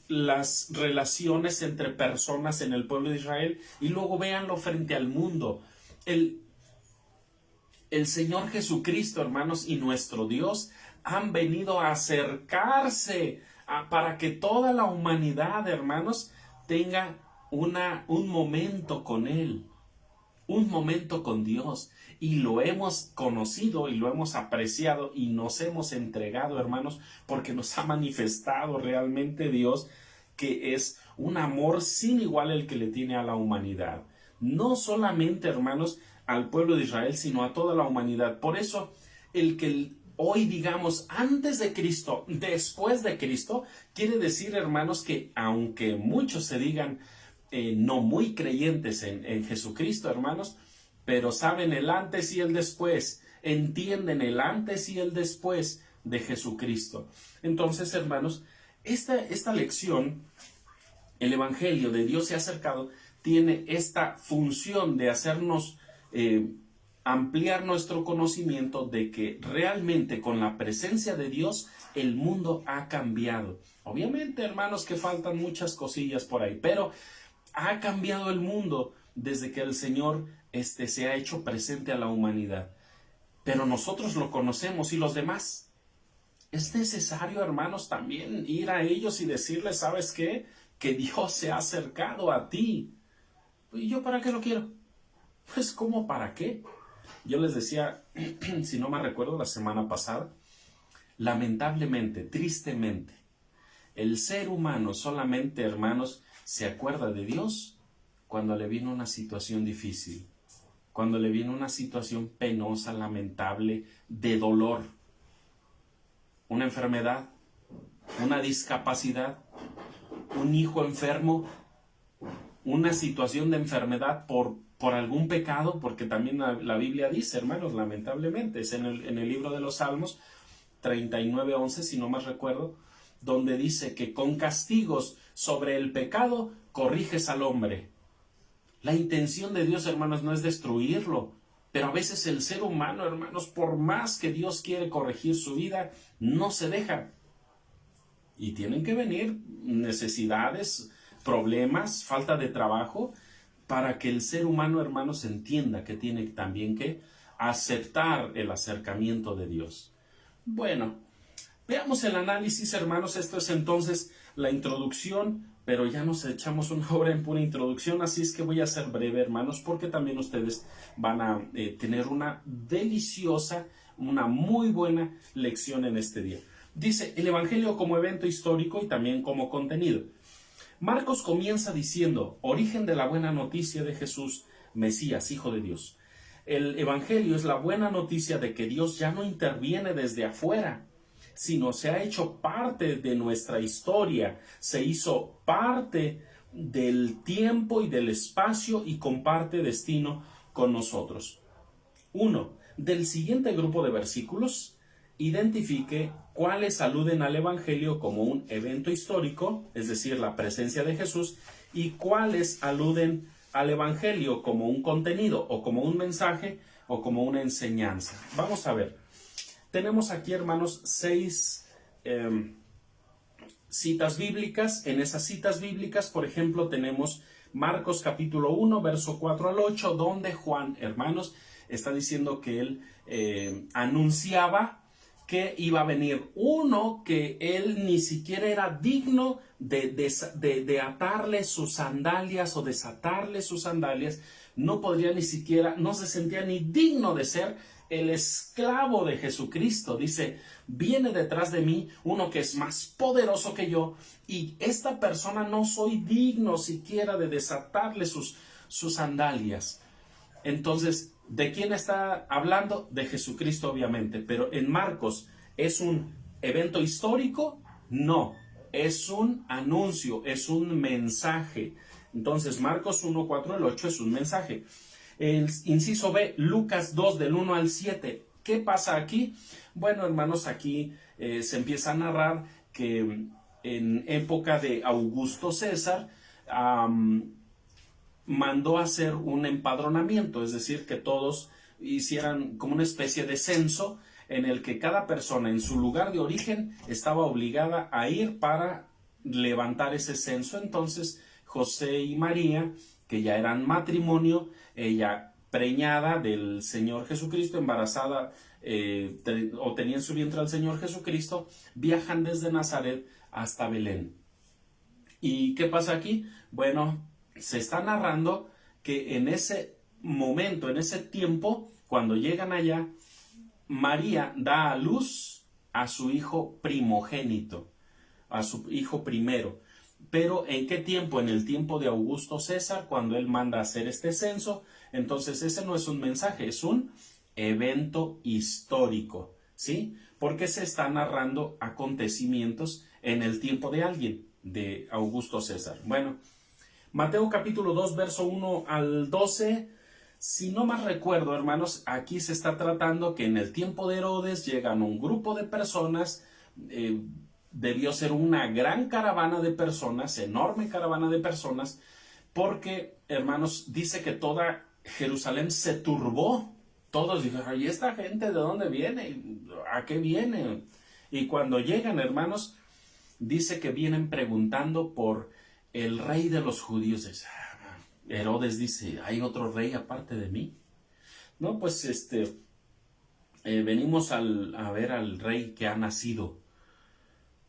las relaciones entre personas en el pueblo de Israel, y luego véanlo frente al mundo. El Señor Jesucristo, hermanos, y nuestro Dios han venido a acercarse para que toda la humanidad, hermanos, tenga un momento con Él, un momento con Dios. Y lo hemos conocido y lo hemos apreciado y nos hemos entregado, hermanos, porque nos ha manifestado realmente Dios, que es un amor sin igual el que le tiene a la humanidad. No solamente, hermanos, al pueblo de Israel, sino a toda la humanidad. Por eso, el que hoy digamos antes de Cristo, después de Cristo, quiere decir, hermanos, que aunque muchos se digan no muy creyentes en Jesucristo, hermanos, pero saben el antes y el después, entienden el antes y el después de Jesucristo. Entonces, hermanos, esta lección, el Evangelio de Dios se ha acercado, tiene esta función de hacernos ampliar nuestro conocimiento de que realmente con la presencia de Dios el mundo ha cambiado. Obviamente, hermanos, que faltan muchas cosillas por ahí, pero ha cambiado el mundo desde que el Señor se ha hecho presente a la humanidad. Pero nosotros lo conocemos, y los demás. Es necesario, hermanos, también ir a ellos y decirles, ¿sabes qué? Que Dios se ha acercado a ti. ¿Y yo para qué lo quiero? Pues, ¿cómo para qué? Yo les decía, si no me recuerdo, la semana pasada, lamentablemente, tristemente, el ser humano solamente, hermanos, se acuerda de Dios cuando le vino una situación difícil, cuando le vino una situación penosa, lamentable, de dolor, una enfermedad, una discapacidad, un hijo enfermo, una situación de enfermedad por algún pecado, porque también la Biblia dice, hermanos, lamentablemente, es en el libro de los Salmos 39:11, si no más recuerdo, donde dice que con castigos sobre el pecado corriges al hombre. La intención de Dios, hermanos, no es destruirlo, pero a veces el ser humano, hermanos, por más que Dios quiere corregir su vida, no se deja. Y tienen que venir necesidades, problemas, falta de trabajo, para que el ser humano, hermanos, entienda que tiene también que aceptar el acercamiento de Dios. Bueno, veamos el análisis, hermanos. Esto es entonces la introducción, pero ya nos echamos una hora en pura introducción, así es que voy a ser breve, hermanos, porque también ustedes van a tener una deliciosa, una muy buena lección en este día. Dice, el Evangelio como evento histórico y también como contenido. Marcos comienza diciendo, origen de la buena noticia de Jesús, Mesías, Hijo de Dios. El Evangelio es la buena noticia de que Dios ya no interviene desde afuera, sino se ha hecho parte de nuestra historia, se hizo parte del tiempo y del espacio y comparte destino con nosotros. 1. Del siguiente grupo de versículos, identifique cuáles aluden al Evangelio como un evento histórico, es decir, la presencia de Jesús, y cuáles aluden al Evangelio como un contenido o como un mensaje o como una enseñanza. Vamos a ver. Tenemos aquí, hermanos, 6 citas bíblicas. En esas citas bíblicas, por ejemplo, tenemos Marcos capítulo 1, verso 4 al 8, donde Juan, hermanos, está diciendo que él anunciaba que iba a venir uno que él ni siquiera era digno de atarle sus sandalias o desatarle sus sandalias. No podría ni siquiera, no se sentía ni digno de ser el esclavo de Jesucristo. Dice, viene detrás de mí uno que es más poderoso que yo, y esta persona no soy digno siquiera de desatarle sus sandalias. Entonces, ¿de quién está hablando? De Jesucristo, obviamente. Pero en Marcos, ¿es un evento histórico? No, es un anuncio, es un mensaje. Entonces, Marcos 1, 4 al 8 es un mensaje. El inciso B, Lucas 2, del 1 al 7. ¿Qué pasa aquí? Bueno, hermanos, aquí se empieza a narrar que en época de Augusto César, mandó a hacer un empadronamiento, es decir, que todos hicieran como una especie de censo en el que cada persona en su lugar de origen estaba obligada a ir para levantar ese censo. Entonces, José y María, que ya eran matrimonio, ella preñada del Señor Jesucristo, embarazada o tenía en su vientre al Señor Jesucristo, viajan desde Nazaret hasta Belén. ¿Y qué pasa aquí? Bueno, se está narrando que en ese momento, en ese tiempo, cuando llegan allá, María da a luz a su hijo primogénito, a su hijo primero. Pero ¿en qué tiempo? En el tiempo de Augusto César, cuando él manda a hacer este censo. Entonces ese no es un mensaje, es un evento histórico, ¿sí? Porque se está narrando acontecimientos en el tiempo de alguien, de Augusto César. Bueno, Mateo capítulo 2, verso 1 al 12, si no más recuerdo, hermanos, aquí se está tratando que en el tiempo de Herodes llegan un grupo de personas, debió ser una gran caravana de personas, enorme caravana de personas, porque, hermanos, dice que toda Jerusalén se turbó. Todos dijeron, ¿y esta gente de dónde viene? ¿A qué viene? Y cuando llegan, hermanos, dice que vienen preguntando por el rey de los judíos. Herodes dice, ¿hay otro rey aparte de mí? No, pues venimos a ver al rey que ha nacido,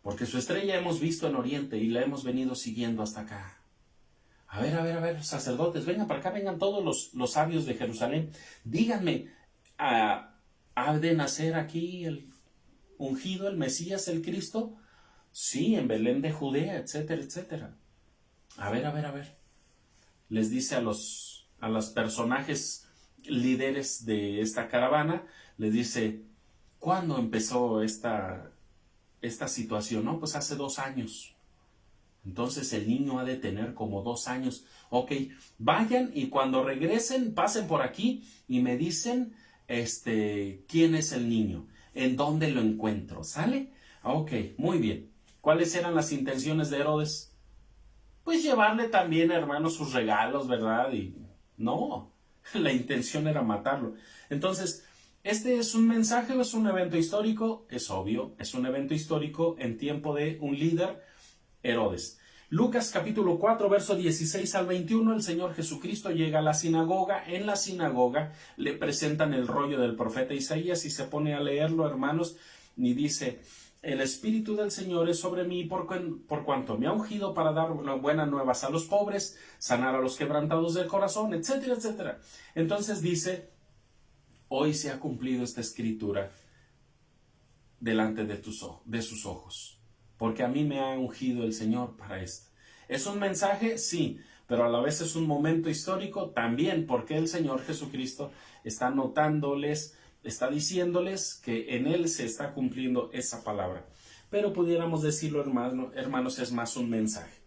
porque su estrella hemos visto en Oriente y la hemos venido siguiendo hasta acá. A ver, sacerdotes, vengan para acá, vengan todos los sabios de Jerusalén. Díganme, ¿ha de nacer aquí el ungido, el Mesías, el Cristo? Sí, en Belén de Judea, etcétera, etcétera. A ver. Les dice a los personajes líderes de esta caravana, les dice, ¿cuándo empezó esta situación? No, pues hace 2 años. Entonces el niño ha de tener como 2 años. Ok, vayan y cuando regresen, pasen por aquí y me dicen, quién es el niño, en dónde lo encuentro, ¿sale? Ok, muy bien. ¿Cuáles eran las intenciones de Herodes? Pues llevarle también, hermanos, sus regalos, ¿verdad? Y no, la intención era matarlo. Entonces, ¿este es un mensaje o es un evento histórico? Es obvio, es un evento histórico en tiempo de un líder, Herodes. Lucas capítulo 4, verso 16 al 21, el Señor Jesucristo llega a la sinagoga. En la sinagoga le presentan el rollo del profeta Isaías y se pone a leerlo, hermanos. ni dice, el Espíritu del Señor es sobre mí por cuanto me ha ungido para dar buenas nuevas a los pobres, sanar a los quebrantados del corazón, etcétera, etcétera. Entonces dice, hoy se ha cumplido esta escritura delante de sus ojos, porque a mí me ha ungido el Señor para esto. ¿Es un mensaje? Sí, pero a la vez es un momento histórico también, porque el Señor Jesucristo está notándoles, está diciéndoles que en Él se está cumpliendo esa palabra. Pero pudiéramos decirlo, hermanos, es más un mensaje.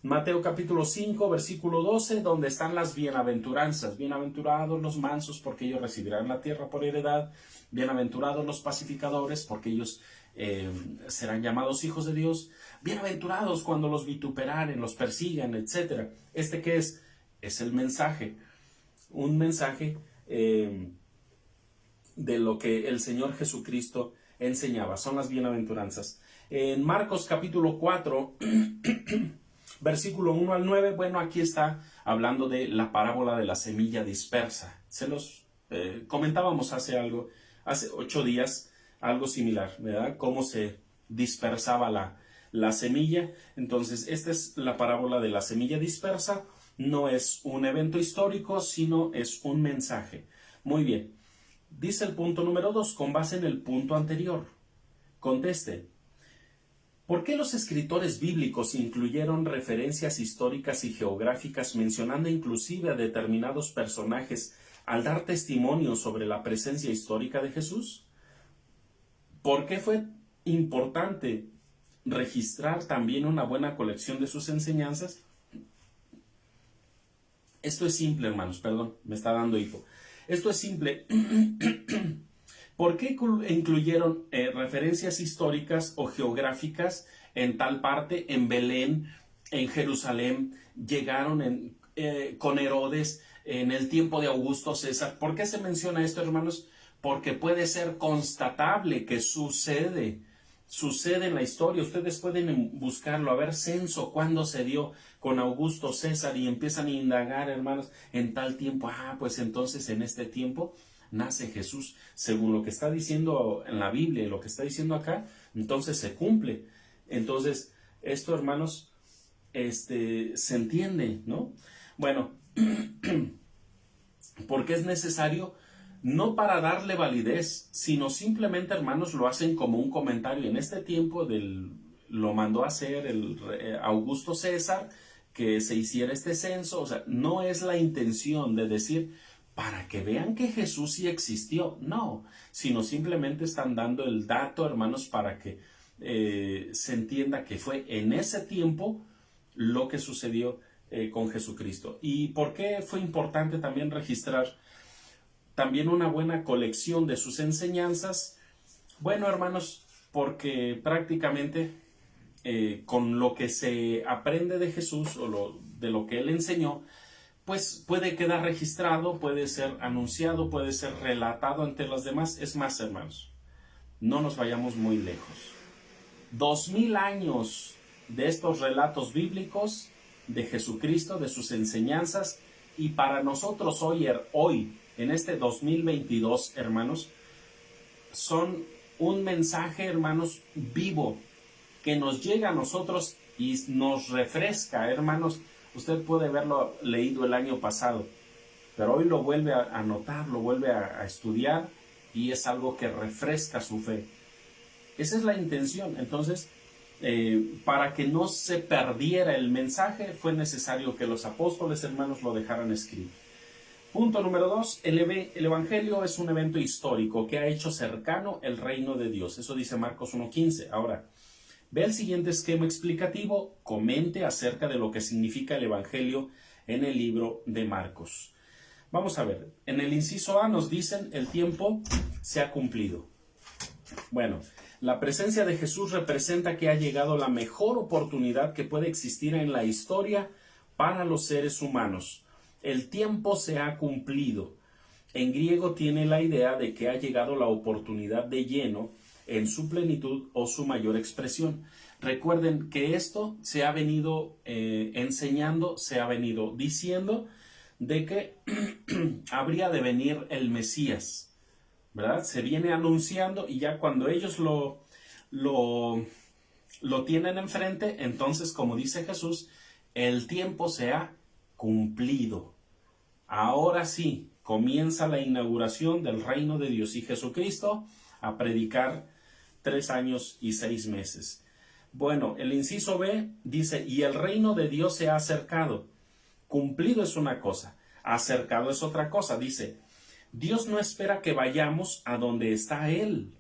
Mateo capítulo 5, versículo 12, donde están las bienaventuranzas. Bienaventurados los mansos, porque ellos recibirán la tierra por heredad. Bienaventurados los pacificadores, porque ellos serán llamados hijos de Dios. Bienaventurados cuando los vituperaren, los persigan, etc. ¿Qué es? Es el mensaje. Un mensaje de lo que el Señor Jesucristo enseñaba. Son las bienaventuranzas. En Marcos capítulo 4, versículo 1 al 9, bueno, aquí está hablando de la parábola de la semilla dispersa. Se los comentábamos hace 8 días, algo similar, ¿verdad? Cómo se dispersaba la semilla. Entonces, esta es la parábola de la semilla dispersa. No es un evento histórico, sino es un mensaje. Muy bien. Dice el punto número 2, con base en el punto anterior. Conteste. ¿Por qué los escritores bíblicos incluyeron referencias históricas y geográficas mencionando inclusive a determinados personajes al dar testimonio sobre la presencia histórica de Jesús? ¿Por qué fue importante registrar también una buena colección de sus enseñanzas? Esto es simple, hermanos, perdón, me está dando hipo. Esto es simple. ¿Por qué incluyeron referencias históricas o geográficas en tal parte, en Belén, en Jerusalén? Llegaron con Herodes en el tiempo de Augusto César. ¿Por qué se menciona esto, hermanos? Porque puede ser constatable que sucede en la historia. Ustedes pueden buscarlo, a ver, censo, cuándo se dio con Augusto César, y empiezan a indagar, hermanos, en tal tiempo. Pues entonces en este tiempo nace Jesús, según lo que está diciendo en la Biblia y lo que está diciendo acá, entonces se cumple. Entonces, esto, hermanos, se entiende, ¿no? Bueno, porque es necesario, no para darle validez, sino simplemente, hermanos, lo hacen como un comentario. En este tiempo lo mandó a hacer el Augusto César, que se hiciera este censo. O sea, no es la intención de decir para que vean que Jesús sí existió, no, sino simplemente están dando el dato, hermanos, para que se entienda que fue en ese tiempo lo que sucedió con Jesucristo. ¿Y por qué fue importante también registrar también una buena colección de sus enseñanzas? Bueno, hermanos, porque prácticamente con lo que se aprende de Jesús o de lo que Él enseñó, pues puede quedar registrado, puede ser anunciado, puede ser relatado ante los demás. Es más, hermanos, no nos vayamos muy lejos. 2000 años de estos relatos bíblicos de Jesucristo, de sus enseñanzas, y para nosotros hoy, en este 2022, hermanos, son un mensaje, hermanos, vivo, que nos llega a nosotros y nos refresca, hermanos. Usted puede haberlo leído el año pasado, pero hoy lo vuelve a notar, lo vuelve a estudiar, y es algo que refresca su fe. Esa es la intención. Entonces, para que no se perdiera el mensaje, fue necesario que los apóstoles, hermanos, lo dejaran escrito. Punto número 2, el Evangelio es un evento histórico que ha hecho cercano el reino de Dios. Eso dice Marcos 1:15. Ahora, ve el siguiente esquema explicativo, comente acerca de lo que significa el Evangelio en el libro de Marcos. Vamos a ver, en el inciso A nos dicen el tiempo se ha cumplido. Bueno, la presencia de Jesús representa que ha llegado la mejor oportunidad que puede existir en la historia para los seres humanos. El tiempo se ha cumplido. En griego tiene la idea de que ha llegado la oportunidad de lleno en su plenitud o su mayor expresión. Recuerden que esto se ha venido enseñando, se ha venido diciendo de que habría de venir el Mesías. ¿verdad? Se viene anunciando y ya cuando ellos lo tienen enfrente, entonces, como dice Jesús, el tiempo se ha cumplido. Ahora sí, comienza la inauguración del reino de Dios y Jesucristo a predicar 3 años y 6 meses. Bueno, el inciso B dice, y el reino de Dios se ha acercado. Cumplido es una cosa, acercado es otra cosa. Dice, Dios no espera que vayamos a donde está Él,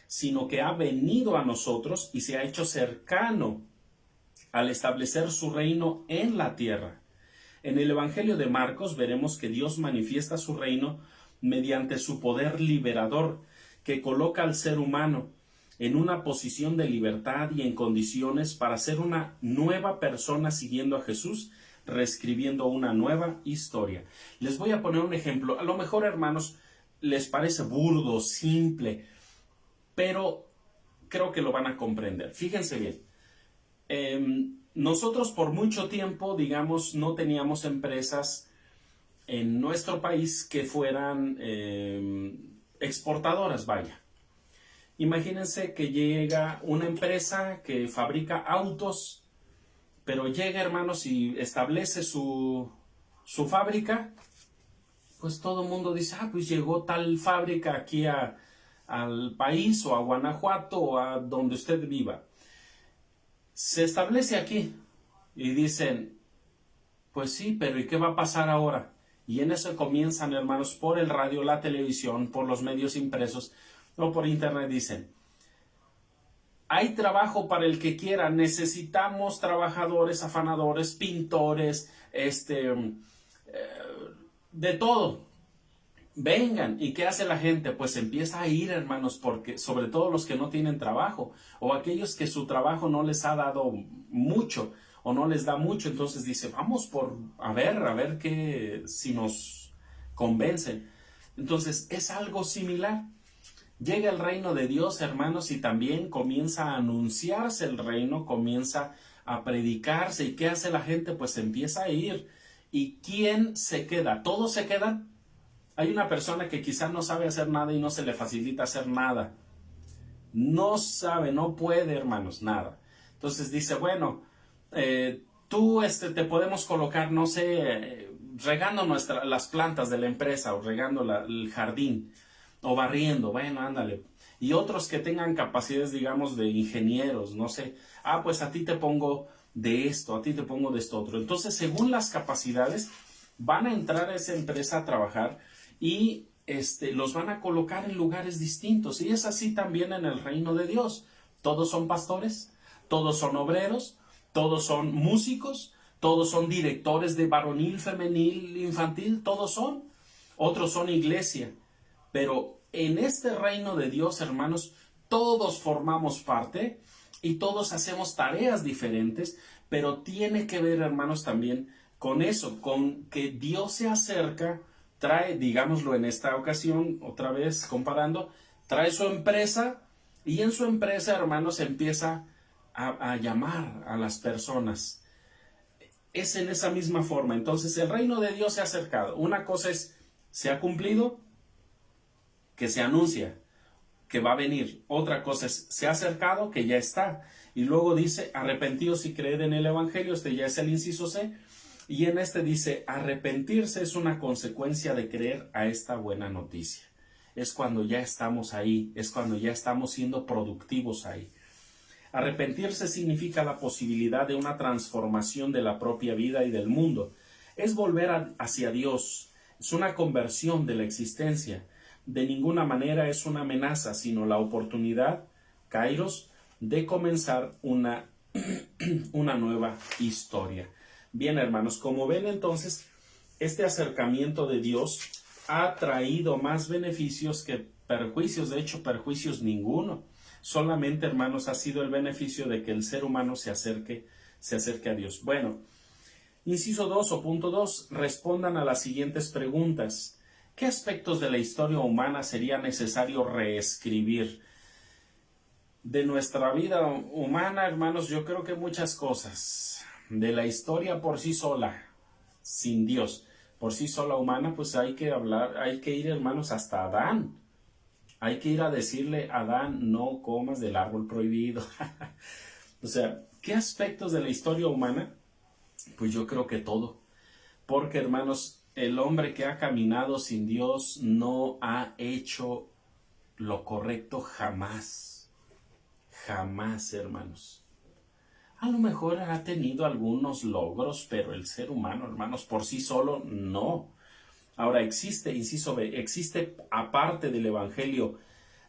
sino que ha venido a nosotros y se ha hecho cercano al establecer su reino en la tierra. En el Evangelio de Marcos veremos que Dios manifiesta su reino mediante su poder liberador, que coloca al ser humano en una posición de libertad y en condiciones para ser una nueva persona siguiendo a Jesús, reescribiendo una nueva historia. Les voy a poner un ejemplo. A lo mejor, hermanos, les parece burdo, simple, pero creo que lo van a comprender. Fíjense bien. Nosotros por mucho tiempo, digamos, no teníamos empresas en nuestro país que fueran exportadoras, vaya. Imagínense que llega una empresa que fabrica autos, pero llega, hermanos, y establece su fábrica, pues todo el mundo dice, pues llegó tal fábrica aquí al país o a Guanajuato o a donde usted viva. Se establece aquí y dicen, pues sí, pero ¿y qué va a pasar ahora? Y en eso comienzan, hermanos, por el radio, la televisión, por los medios impresos o por internet, dicen, hay trabajo para el que quiera, necesitamos trabajadores, afanadores, pintores, de todo. Vengan. ¿Y qué hace la gente? Pues empieza a ir, hermanos, porque sobre todo los que no tienen trabajo o aquellos que su trabajo no les ha dado mucho o no les da mucho, entonces dice, vamos a ver qué, si nos convencen. Entonces es algo similar. Llega el reino de Dios, hermanos, y también comienza a anunciarse el reino, comienza a predicarse. ¿Y qué hace la gente? Pues empieza a ir. ¿Y quién se queda? ¿Todos se quedan? Hay una persona que quizá no sabe hacer nada y no se le facilita hacer nada. No sabe, no puede, hermanos, nada. Entonces dice, bueno, tú te podemos colocar, no sé, regando las plantas de la empresa o regando el jardín o barriendo, bueno, ándale. Y otros que tengan capacidades, digamos, de ingenieros, no sé. Pues a ti te pongo de esto, a ti te pongo de esto otro. Entonces, según las capacidades, van a entrar a esa empresa a trabajar y los van a colocar en lugares distintos. Y es así también en el reino de Dios. Todos son pastores, todos son obreros, todos son músicos, todos son directores de varonil, femenil, infantil, todos son. Otros son iglesia. Pero en este reino de Dios, hermanos, todos formamos parte y todos hacemos tareas diferentes, pero tiene que ver, hermanos, también con eso, con que Dios se acerca, trae, digámoslo en esta ocasión, otra vez comparando, trae su empresa y en su empresa, hermanos, empieza a llamar a las personas. Es en esa misma forma. Entonces, el reino de Dios se ha acercado. Una cosa es, se ha cumplido, que se anuncia, que va a venir. Otra cosa es, se ha acercado, que ya está. Y luego dice, arrepentíos y creed en el Evangelio. Ya es el inciso C. Y en dice, arrepentirse es una consecuencia de creer a esta buena noticia. Es cuando ya estamos ahí, es cuando ya estamos siendo productivos ahí. Arrepentirse significa la posibilidad de una transformación de la propia vida y del mundo. Es volver hacia Dios. Es una conversión de la existencia. De ninguna manera es una amenaza, sino la oportunidad, kairos, de comenzar una nueva historia. Bien, hermanos, como ven entonces, este acercamiento de Dios ha traído más beneficios que perjuicios. De hecho, perjuicios ninguno. Solamente, hermanos, ha sido el beneficio de que el ser humano se acerque a Dios. Bueno, inciso 2 o punto 2, respondan a las siguientes preguntas. ¿Qué aspectos de la historia humana sería necesario reescribir? De nuestra vida humana, hermanos, yo creo que muchas cosas. De la historia por sí sola, sin Dios, por sí sola humana, pues hay que ir, hermanos, hasta Adán. Hay que ir a decirle a Adán, no comas del árbol prohibido. O sea, ¿qué aspectos de la historia humana? Pues yo creo que todo. Porque, hermanos, el hombre que ha caminado sin Dios no ha hecho lo correcto jamás. Jamás, hermanos. A lo mejor ha tenido algunos logros, pero el ser humano, hermanos, por sí solo, no. Ahora, existe, inciso B, existe aparte del Evangelio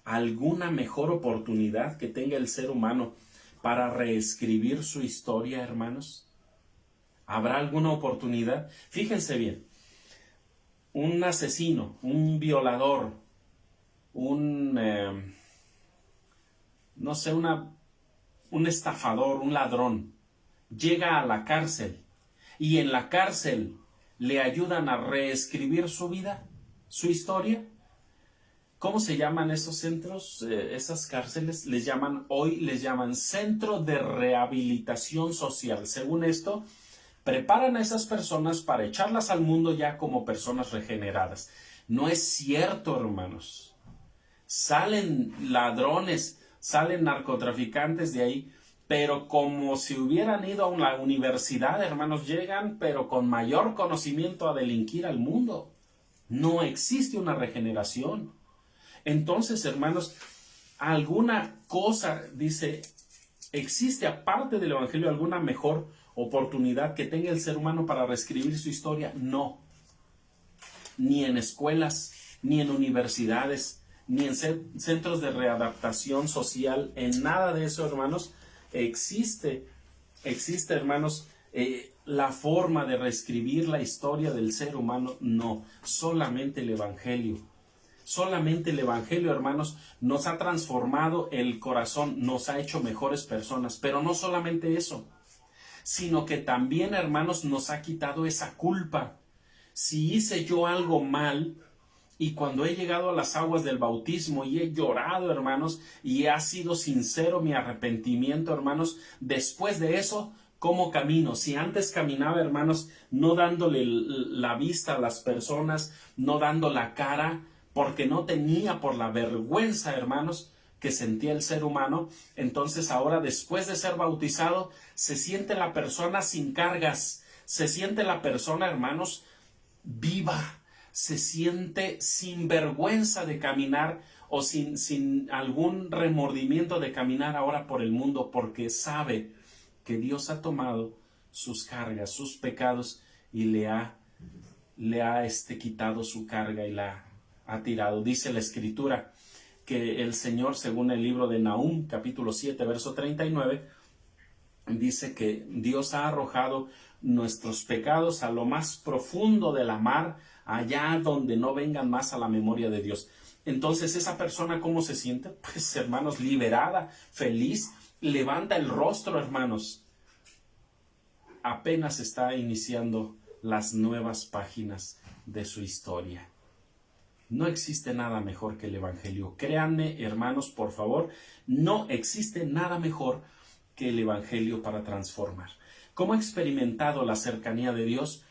alguna mejor oportunidad que tenga el ser humano para reescribir su historia, hermanos. ¿Habrá alguna oportunidad? Fíjense bien, un asesino, un violador, no sé, un estafador, un ladrón, llega a la cárcel y en la cárcel le ayudan a reescribir su vida, su historia. ¿Cómo se llaman esos centros, esas cárceles? Hoy les llaman Centro de Rehabilitación Social. Según esto, preparan a esas personas para echarlas al mundo ya como personas regeneradas. No es cierto, hermanos. Salen ladrones, salen narcotraficantes de ahí, pero como si hubieran ido a la universidad, hermanos, llegan, pero con mayor conocimiento a delinquir al mundo. No existe una regeneración. Entonces, hermanos, alguna cosa, dice, ¿existe aparte del Evangelio alguna mejor oportunidad que tenga el ser humano para reescribir su historia? No. Ni en escuelas, ni en universidades, ni en centros de readaptación social, en nada de eso, hermanos, existe, hermanos, la forma de reescribir la historia del ser humano. No, solamente el Evangelio. Solamente el Evangelio, hermanos, nos ha transformado el corazón, nos ha hecho mejores personas. Pero no solamente eso, sino que también, hermanos, nos ha quitado esa culpa. Si hice yo algo mal, y cuando he llegado a las aguas del bautismo y he llorado, hermanos, y ha sido sincero mi arrepentimiento, hermanos, después de eso, ¿cómo camino? Si antes caminaba, hermanos, no dándole la vista a las personas, no dando la cara, porque no tenía por la vergüenza, hermanos, que sentía el ser humano, entonces ahora, después de ser bautizado, se siente la persona sin cargas, se siente la persona, hermanos, viva, se siente sin vergüenza de caminar o sin algún remordimiento de caminar ahora por el mundo, porque sabe que Dios ha tomado sus cargas, sus pecados, y le ha quitado su carga y la ha tirado. Dice la Escritura que el Señor, según el libro de Nahum, capítulo 7, verso 39, dice que Dios ha arrojado nuestros pecados a lo más profundo de la mar, allá donde no vengan más a la memoria de Dios. Entonces, esa persona, ¿cómo se siente? Pues, hermanos, liberada, feliz, levanta el rostro, hermanos. Apenas está iniciando las nuevas páginas de su historia. No existe nada mejor que el Evangelio. Créanme, hermanos, por favor, no existe nada mejor que el Evangelio para transformar. ¿Cómo he experimentado la cercanía de Dios?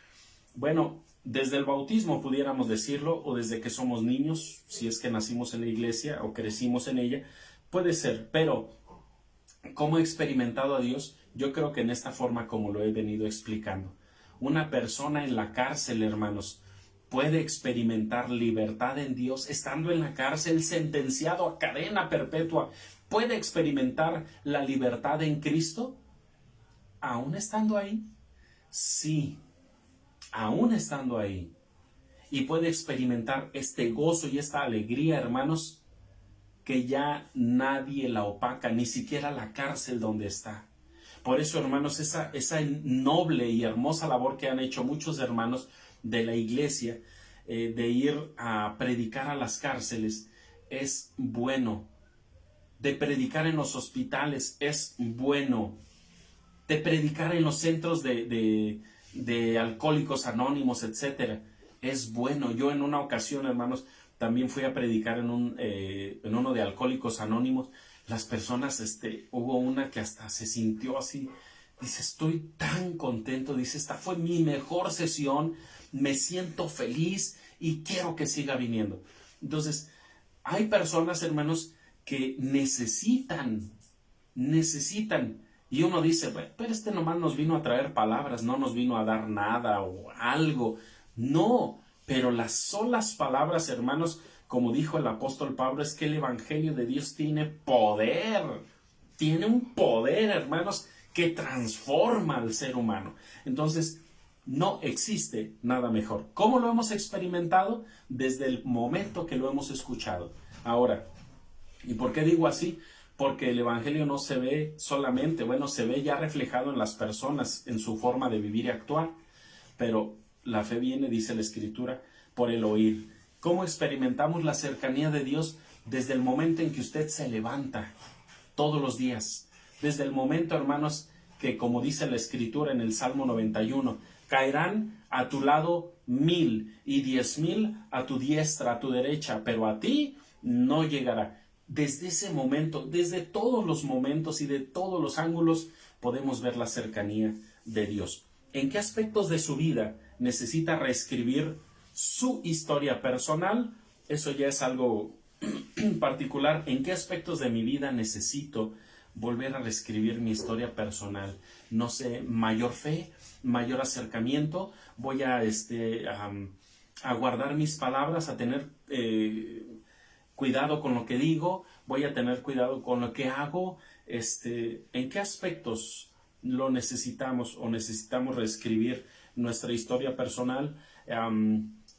Bueno, desde el bautismo pudiéramos decirlo, o desde que somos niños, si es que nacimos en la iglesia o crecimos en ella, puede ser, pero ¿cómo he experimentado a Dios? Yo creo que en esta forma como lo he venido explicando. Una persona en la cárcel, hermanos, puede experimentar libertad en Dios estando en la cárcel, sentenciado a cadena perpetua. ¿Puede experimentar la libertad en Cristo aún estando ahí? Sí, aún estando ahí. Y puede experimentar este gozo y esta alegría, hermanos, que ya nadie la opaca, ni siquiera la cárcel donde está. Por eso, hermanos, esa noble y hermosa labor que han hecho muchos hermanos de la iglesia, de ir a predicar a las cárceles, es bueno. De predicar en los hospitales es bueno. De predicar en los centros de alcohólicos anónimos, etcétera, es bueno. Yo en una ocasión, hermanos, también fui a predicar en uno de alcohólicos anónimos. Las personas, hubo una que hasta se sintió así, dice, estoy tan contento, dice, esta fue mi mejor sesión, me siento feliz y quiero que siga viniendo. Entonces, Hay personas, hermanos, que necesitan, y uno dice, "Bueno, pero este nomás nos vino a traer palabras, no nos vino a dar nada o algo". No, pero las solas palabras, hermanos, como dijo el apóstol Pablo, es que el evangelio de Dios tiene poder, tiene un poder, hermanos, que transforma al ser humano. Entonces, no existe nada mejor. ¿Cómo lo hemos experimentado? Desde el momento que lo hemos escuchado. Ahora, ¿y por qué digo así? Porque el evangelio no se ve solamente, bueno, se ve ya reflejado en las personas, en su forma de vivir y actuar, pero la fe viene, dice la Escritura, por el oír. ¿Cómo experimentamos la cercanía de Dios? Desde el momento en que usted se levanta todos los días. Desde el momento, hermanos, que como dice la Escritura en el Salmo 91, caerán a tu lado 1000 y 10,000 a tu diestra, a tu derecha, pero a ti no llegará. Desde ese momento, desde todos los momentos y de todos los ángulos, podemos ver la cercanía de Dios. ¿En qué aspectos de su vida necesita reescribir su historia personal? Eso ya es algo particular. ¿En qué aspectos de mi vida necesito volver a reescribir mi historia personal? No sé, mayor fe, mayor acercamiento. Voy a guardar mis palabras, a tener cuidado con lo que digo, voy a tener cuidado con lo que hago. ¿En qué aspectos lo necesitamos o necesitamos reescribir nuestra historia personal?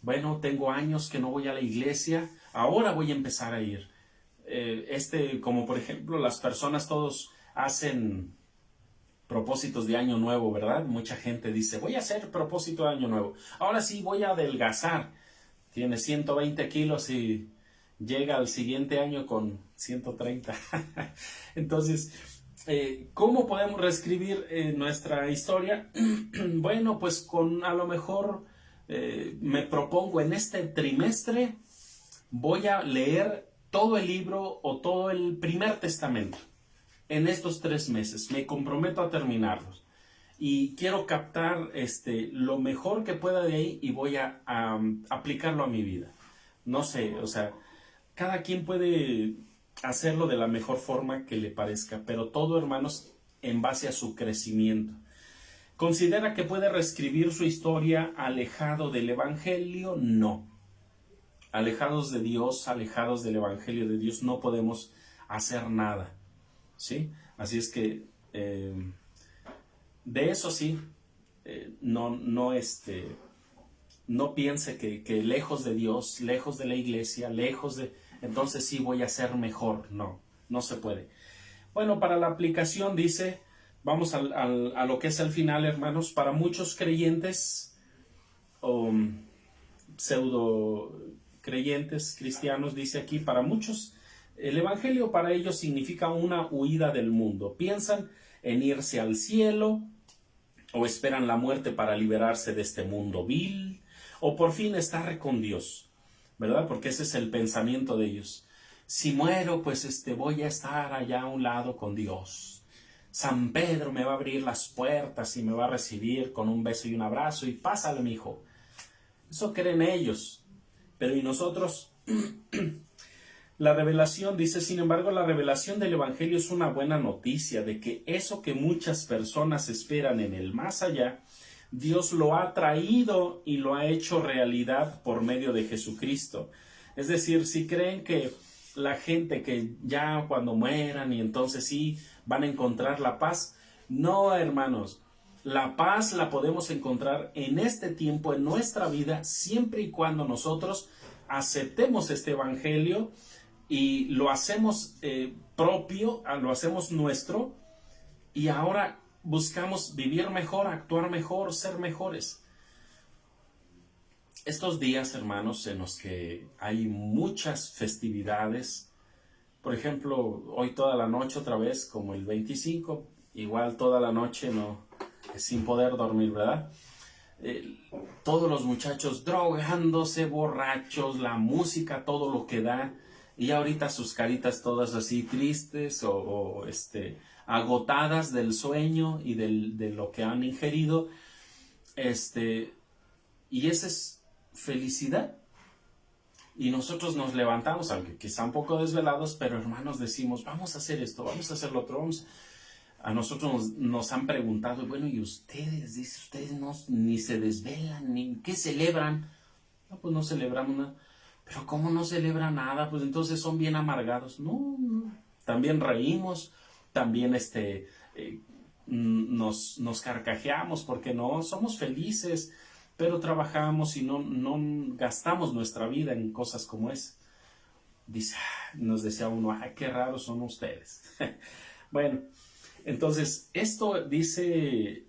Bueno, tengo años que no voy a la iglesia, ahora voy a empezar a ir. Como por ejemplo, las personas todos hacen propósitos de año nuevo, ¿verdad? Mucha gente dice, voy a hacer propósito de año nuevo. Ahora sí, voy a adelgazar. Tiene 120 kilos y llega al siguiente año con 130. Entonces, ¿cómo podemos reescribir nuestra historia? Bueno, pues a lo mejor me propongo en este trimestre, voy a leer todo el libro o todo el Primer Testamento en estos 3 meses. Me comprometo a terminarlos. Y quiero captar lo mejor que pueda de ahí y voy a aplicarlo a mi vida. No sé, o sea, cada quien puede hacerlo de la mejor forma que le parezca, pero todo, hermanos, en base a su crecimiento. ¿Considera que puede reescribir su historia alejado del Evangelio? No. Alejados de Dios, alejados del Evangelio de Dios, no podemos hacer nada, ¿sí? Así es que, de eso sí, no piense que lejos de Dios, lejos de la iglesia, entonces sí voy a ser mejor. No, no se puede. Bueno, para la aplicación dice, vamos a lo que es el final, hermanos. Para muchos creyentes o pseudo creyentes cristianos, dice aquí, para muchos, el evangelio para ellos significa una huida del mundo. Piensan en irse al cielo o esperan la muerte para liberarse de este mundo vil o por fin estar con Dios, ¿verdad? Porque ese es el pensamiento de ellos. Si muero, pues voy a estar allá a un lado con Dios. San Pedro me va a abrir las puertas y me va a recibir con un beso y un abrazo y pásale, mijo. Eso creen ellos. Pero ¿y nosotros? La revelación, dice, sin embargo, la revelación del Evangelio es una buena noticia de que eso que muchas personas esperan en el más allá, Dios lo ha traído y lo ha hecho realidad por medio de Jesucristo. Es decir, si creen que la gente que ya cuando mueran y entonces sí van a encontrar la paz, no, hermanos. La paz la podemos encontrar en este tiempo, en nuestra vida, siempre y cuando nosotros aceptemos este evangelio y lo hacemos propio, lo hacemos nuestro, y ahora buscamos vivir mejor, actuar mejor, ser mejores. Estos días, hermanos, en los que hay muchas festividades, por ejemplo, hoy toda la noche otra vez, como el 25, igual toda la noche sin poder dormir, ¿verdad? Todos los muchachos drogándose, borrachos, la música, todo lo que da, y ahorita sus caritas todas así tristes o agotadas del sueño y de lo que han ingerido, y esa es felicidad. Y nosotros nos levantamos, aunque quizá un poco desvelados, pero hermanos decimos, vamos a hacer esto, vamos a hacer lo otro. A nosotros nos han preguntado, bueno, ¿y ustedes? Dice, ustedes no, ni se desvelan, ni ¿qué celebran? No, pues no celebramos nada. Pero ¿cómo no celebran nada? Pues entonces son bien amargados. No, no. También reímos, también nos carcajeamos, porque no, somos felices, pero trabajamos y no gastamos nuestra vida en cosas como esa. Nos decía uno, ay, qué raros son ustedes. Bueno, entonces esto dice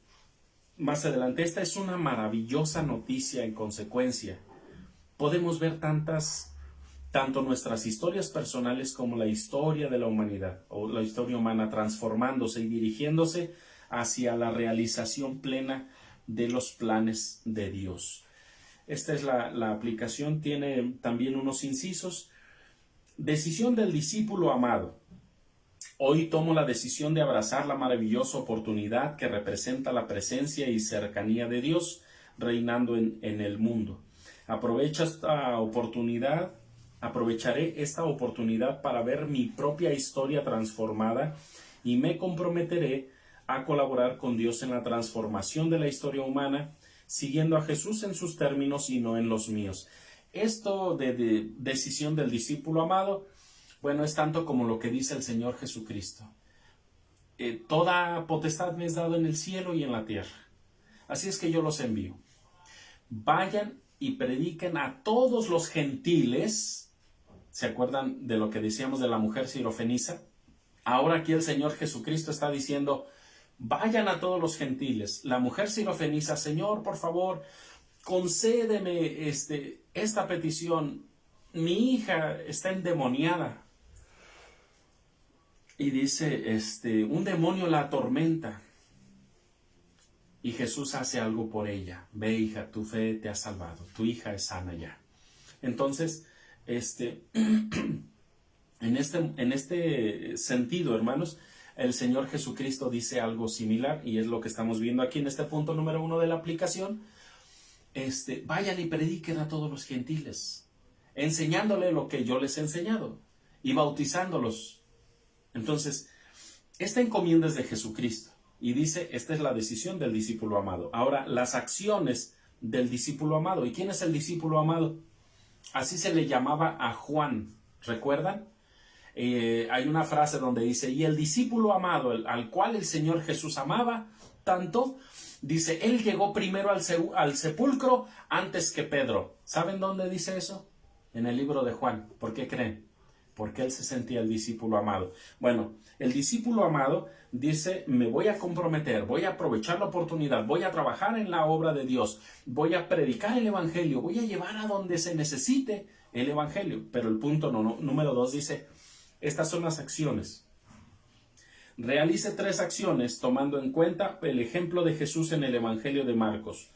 más adelante, esta es una maravillosa noticia en consecuencia. Podemos ver tanto nuestras historias personales como la historia de la humanidad, o la historia humana transformándose y dirigiéndose hacia la realización plena de los planes de Dios. Esta es la aplicación, tiene también unos incisos. Decisión del discípulo amado. Hoy tomo la decisión de abrazar la maravillosa oportunidad que representa la presencia y cercanía de Dios reinando en el mundo. Aprovecharé esta oportunidad para ver mi propia historia transformada y me comprometeré a colaborar con Dios en la transformación de la historia humana, siguiendo a Jesús en sus términos y no en los míos. Esto de decisión del discípulo amado, bueno, es tanto como lo que dice el Señor Jesucristo. Toda potestad me es dado en el cielo y en la tierra. Así es que yo los envío. Vayan y prediquen a todos los gentiles. ¿Se acuerdan de lo que decíamos de la mujer sirofenisa? Ahora aquí el Señor Jesucristo está diciendo, vayan a todos los gentiles. La mujer sirofenisa, Señor, por favor, concédeme esta petición. Mi hija está endemoniada. Y dice, un demonio la atormenta. Y Jesús hace algo por ella. Ve, hija, tu fe te ha salvado. Tu hija es sana ya. Entonces, en este sentido, hermanos, el Señor Jesucristo dice algo similar, y es lo que estamos viendo aquí en este punto número 1 de la aplicación. Vayan y prediquen a todos los gentiles, enseñándole lo que yo les he enseñado y bautizándolos. Entonces, esta encomienda es de Jesucristo y dice, esta es la decisión del discípulo amado. Ahora, las acciones del discípulo amado. ¿Y quién es el discípulo amado? Así se le llamaba a Juan, ¿recuerdan? Hay una frase donde dice, y el discípulo amado, al cual el Señor Jesús amaba tanto, dice, él llegó primero al sepulcro antes que Pedro. ¿Saben dónde dice eso? En el libro de Juan. ¿Por qué creen? Porque él se sentía el discípulo amado. Bueno, el discípulo amado dice, me voy a comprometer, voy a aprovechar la oportunidad, voy a trabajar en la obra de Dios, voy a predicar el evangelio, voy a llevar a donde se necesite el evangelio. Pero el punto número 2 dice, estas son las acciones. Realice 3 acciones tomando en cuenta el ejemplo de Jesús en el evangelio de Marcos.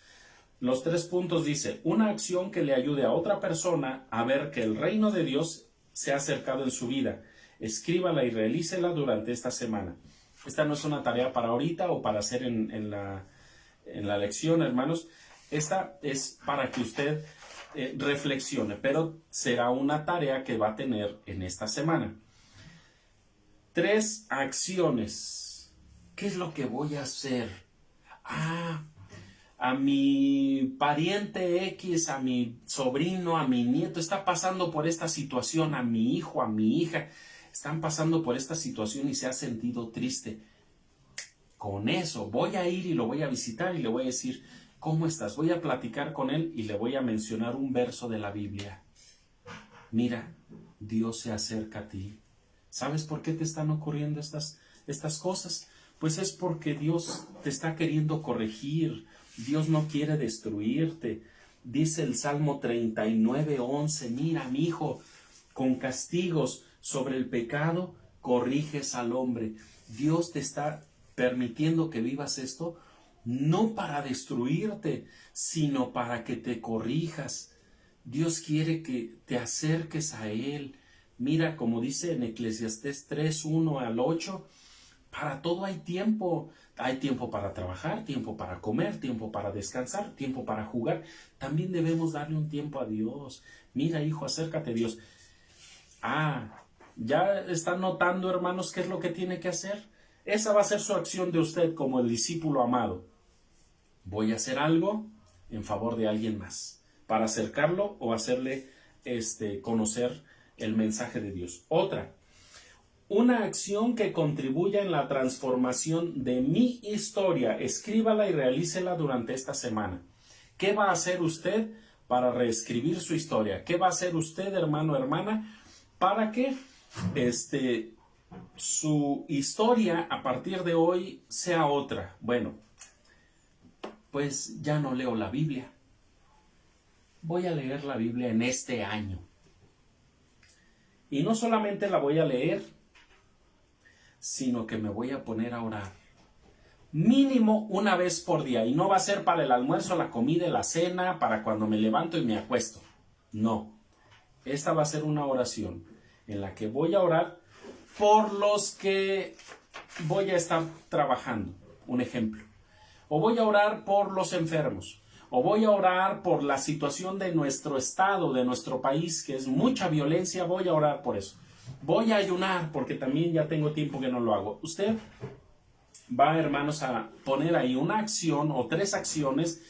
Los 3 puntos dice, una acción que le ayude a otra persona a ver que el reino de Dios se ha acercado en su vida. Escríbala y realícela durante esta semana. Esta no es una tarea para ahorita o para hacer en la lección, hermanos. Esta es para que usted reflexione, pero será una tarea que va a tener en esta semana. 3 acciones. ¿Qué es lo que voy a hacer? A mi pariente X, a mi sobrino, a mi nieto, está pasando por esta situación, a mi hijo, a mi hija, están pasando por esta situación y se ha sentido triste. Con eso voy a ir y lo voy a visitar y le voy a decir, ¿cómo estás? Voy a platicar con él y le voy a mencionar un verso de la Biblia. Mira, Dios se acerca a ti. ¿Sabes por qué te están ocurriendo estas cosas? Pues es porque Dios te está queriendo corregir. Dios no quiere destruirte. Dice el Salmo 39:11, mira, mi hijo, con castigos sobre el pecado corriges al hombre. Dios te está permitiendo que vivas esto no para destruirte, sino para que te corrijas. Dios quiere que te acerques a Él. Mira, como dice en Eclesiastés 3:1 al 8, Para todo hay tiempo. Hay tiempo para trabajar, tiempo para comer, tiempo para descansar, tiempo para jugar. También debemos darle un tiempo a Dios. Mira, hijo, acércate a Dios. ¿Ya están notando, hermanos, qué es lo que tiene que hacer? Esa va a ser su acción de usted como el discípulo amado. Voy a hacer algo en favor de alguien más, para acercarlo o hacerle conocer el mensaje de Dios. Otra, una acción que contribuya en la transformación de mi historia. Escríbala y realícela durante esta semana. ¿Qué va a hacer usted para reescribir su historia? ¿Qué va a hacer usted, hermano, hermana, para que su historia a partir de hoy sea otra? Bueno, pues ya no leo la Biblia. Voy a leer la Biblia en este año. Y no solamente la voy a leer, sino que me voy a poner a orar. Mínimo una vez por día. Y no va a ser para el almuerzo, la comida y la cena, para cuando me levanto y me acuesto. No. Esta va a ser una oración en la que voy a orar por los que voy a estar trabajando. Un ejemplo. O voy a orar por los enfermos. O voy a orar por la situación de nuestro estado, de nuestro país, que es mucha violencia. Voy a orar por eso. Voy a ayunar porque también ya tengo tiempo que no lo hago. Usted va, hermanos, a poner ahí una acción o 3 acciones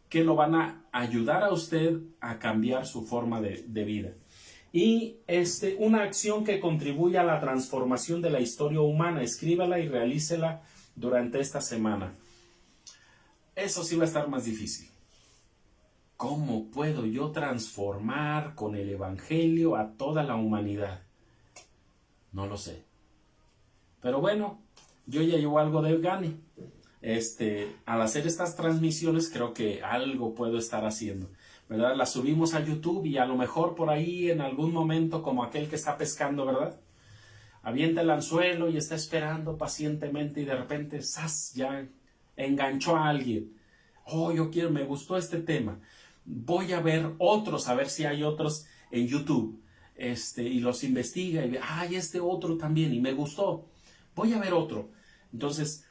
que lo van a ayudar a usted a cambiar su forma de vida. Y una acción que contribuya a la transformación de la historia humana. Escríbala y realícela durante esta semana. Eso sí va a estar más difícil. ¿Cómo puedo yo transformar con el Evangelio a toda la humanidad? No lo sé. Pero bueno, yo ya llevo algo de gane. Al hacer estas transmisiones creo que algo puedo estar haciendo, ¿verdad? Las subimos a YouTube y a lo mejor por ahí en algún momento, como aquel que está pescando, ¿verdad? Avienta el anzuelo y está esperando pacientemente y de repente, ¡zas!, ya enganchó a alguien. Oh, me gustó este tema. Voy a ver otros, a ver si hay otros en YouTube. Y los investiga y ve, este otro también, y me gustó. Voy a ver otro. Entonces,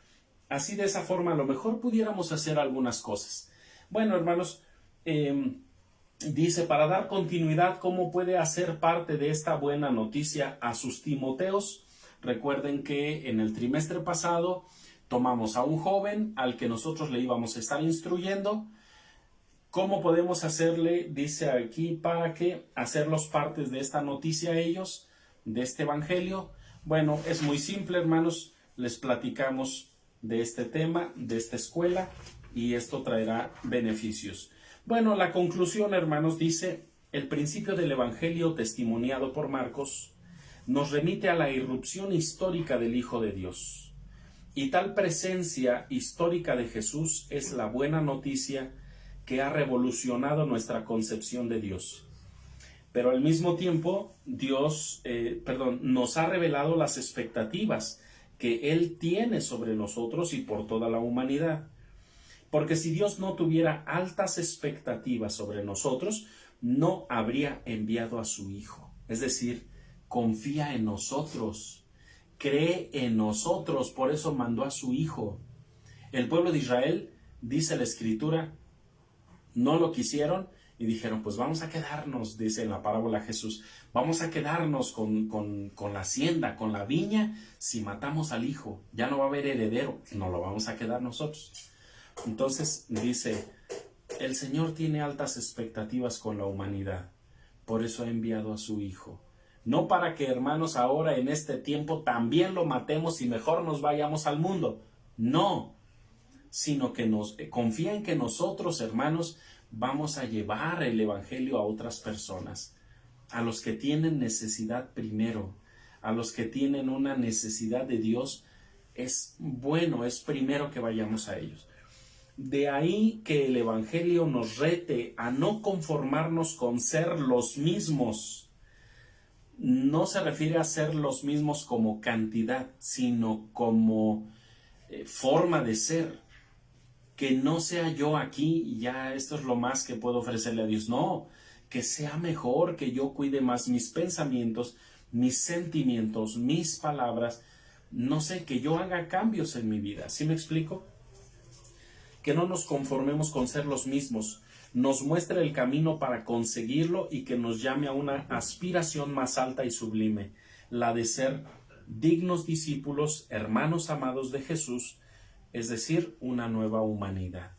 así de esa forma, a lo mejor pudiéramos hacer algunas cosas. Bueno, hermanos, dice, para dar continuidad, ¿cómo puede hacer parte de esta buena noticia a sus Timoteos? Recuerden que en el trimestre pasado tomamos a un joven al que nosotros le íbamos a estar instruyendo. ¿Cómo podemos hacerle, dice aquí, para que hacerlos partes de esta noticia a ellos, de este evangelio? Bueno, es muy simple, hermanos. Les platicamos de este tema, de esta escuela, y esto traerá beneficios. Bueno, la conclusión, hermanos, dice, el principio del evangelio testimoniado por Marcos nos remite a la irrupción histórica del Hijo de Dios. Y tal presencia histórica de Jesús es la buena noticia que ha revolucionado nuestra concepción de Dios. Pero al mismo tiempo, Dios nos ha revelado las expectativas que Él tiene sobre nosotros y por toda la humanidad. Porque si Dios no tuviera altas expectativas sobre nosotros, no habría enviado a su Hijo. Es decir, confía en nosotros, cree en nosotros, por eso mandó a su Hijo. El pueblo de Israel, dice la Escritura, no lo quisieron y dijeron, pues vamos a quedarnos, dice en la parábola Jesús, vamos a quedarnos con la hacienda, con la viña, si matamos al hijo, ya no va a haber heredero, no lo vamos a quedar nosotros. Entonces dice, el Señor tiene altas expectativas con la humanidad, por eso ha enviado a su Hijo. No para que, hermanos, ahora en este tiempo también lo matemos y mejor nos vayamos al mundo, no, sino que confía en que nosotros, hermanos, vamos a llevar el evangelio a otras personas, a los que tienen necesidad primero, a los que tienen una necesidad de Dios. Es bueno, es primero que vayamos a ellos. De ahí que el evangelio nos rete a no conformarnos con ser los mismos. No se refiere a ser los mismos como cantidad, sino como forma de ser. Que no sea yo aquí y ya esto es lo más que puedo ofrecerle a Dios. No, que sea mejor, que yo cuide más mis pensamientos, mis sentimientos, mis palabras, no sé, que yo haga cambios en mi vida. ¿Sí me explico? Que no nos conformemos con ser los mismos, nos muestre el camino para conseguirlo y que nos llame a una aspiración más alta y sublime, la de ser dignos discípulos, hermanos amados de Jesús, es decir, una nueva humanidad.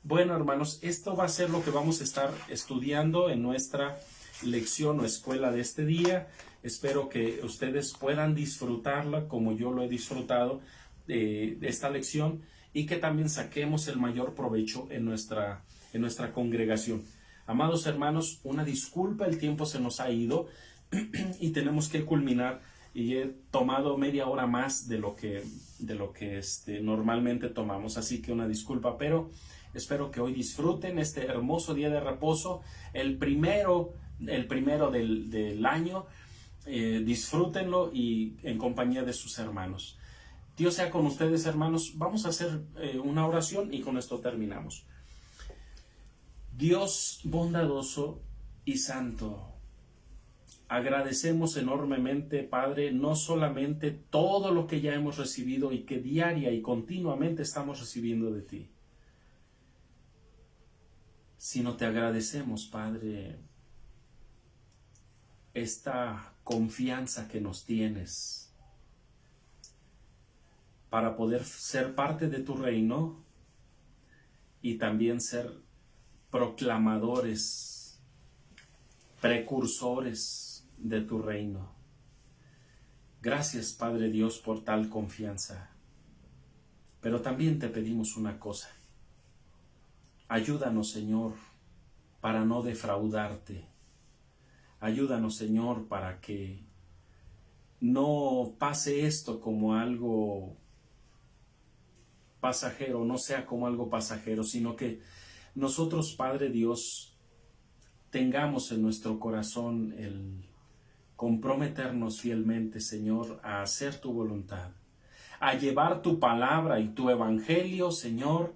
Bueno, hermanos, esto va a ser lo que vamos a estar estudiando en nuestra lección o escuela de este día. Espero que ustedes puedan disfrutarla como yo lo he disfrutado de esta lección, y que también saquemos el mayor provecho en nuestra congregación. Amados hermanos, una disculpa, el tiempo se nos ha ido y tenemos que culminar, y he tomado media hora más de lo que normalmente tomamos, así que una disculpa, pero espero que hoy disfruten este hermoso día de reposo, el primero del año. Disfrútenlo y en compañía de sus hermanos. Dios sea con ustedes, hermanos. Vamos a hacer una oración y con esto terminamos. Dios bondadoso y santo, agradecemos enormemente, Padre, no solamente todo lo que ya hemos recibido y que diaria y continuamente estamos recibiendo de ti, sino te agradecemos, Padre, esta confianza que nos tienes para poder ser parte de tu reino y también ser proclamadores, precursores de tu reino. Gracias, Padre Dios, por tal confianza. Pero también te pedimos una cosa. Ayúdanos, Señor, para no defraudarte. Ayúdanos, Señor, para que no pase esto como algo pasajero, no sea como algo pasajero, sino que nosotros, Padre Dios, tengamos en nuestro corazón el comprometernos fielmente, Señor, a hacer tu voluntad, a llevar tu palabra y tu evangelio, Señor,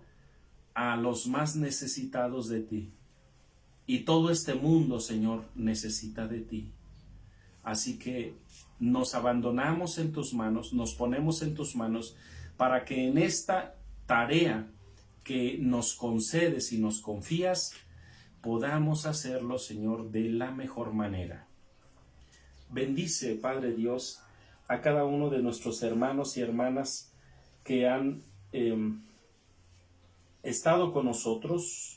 a los más necesitados de ti. Y todo este mundo, Señor, necesita de ti. Así que nos abandonamos en tus manos, nos ponemos en tus manos para que en esta tarea que nos concedes y nos confías, podamos hacerlo, Señor, de la mejor manera. Bendice, Padre Dios, a cada uno de nuestros hermanos y hermanas que han estado con nosotros.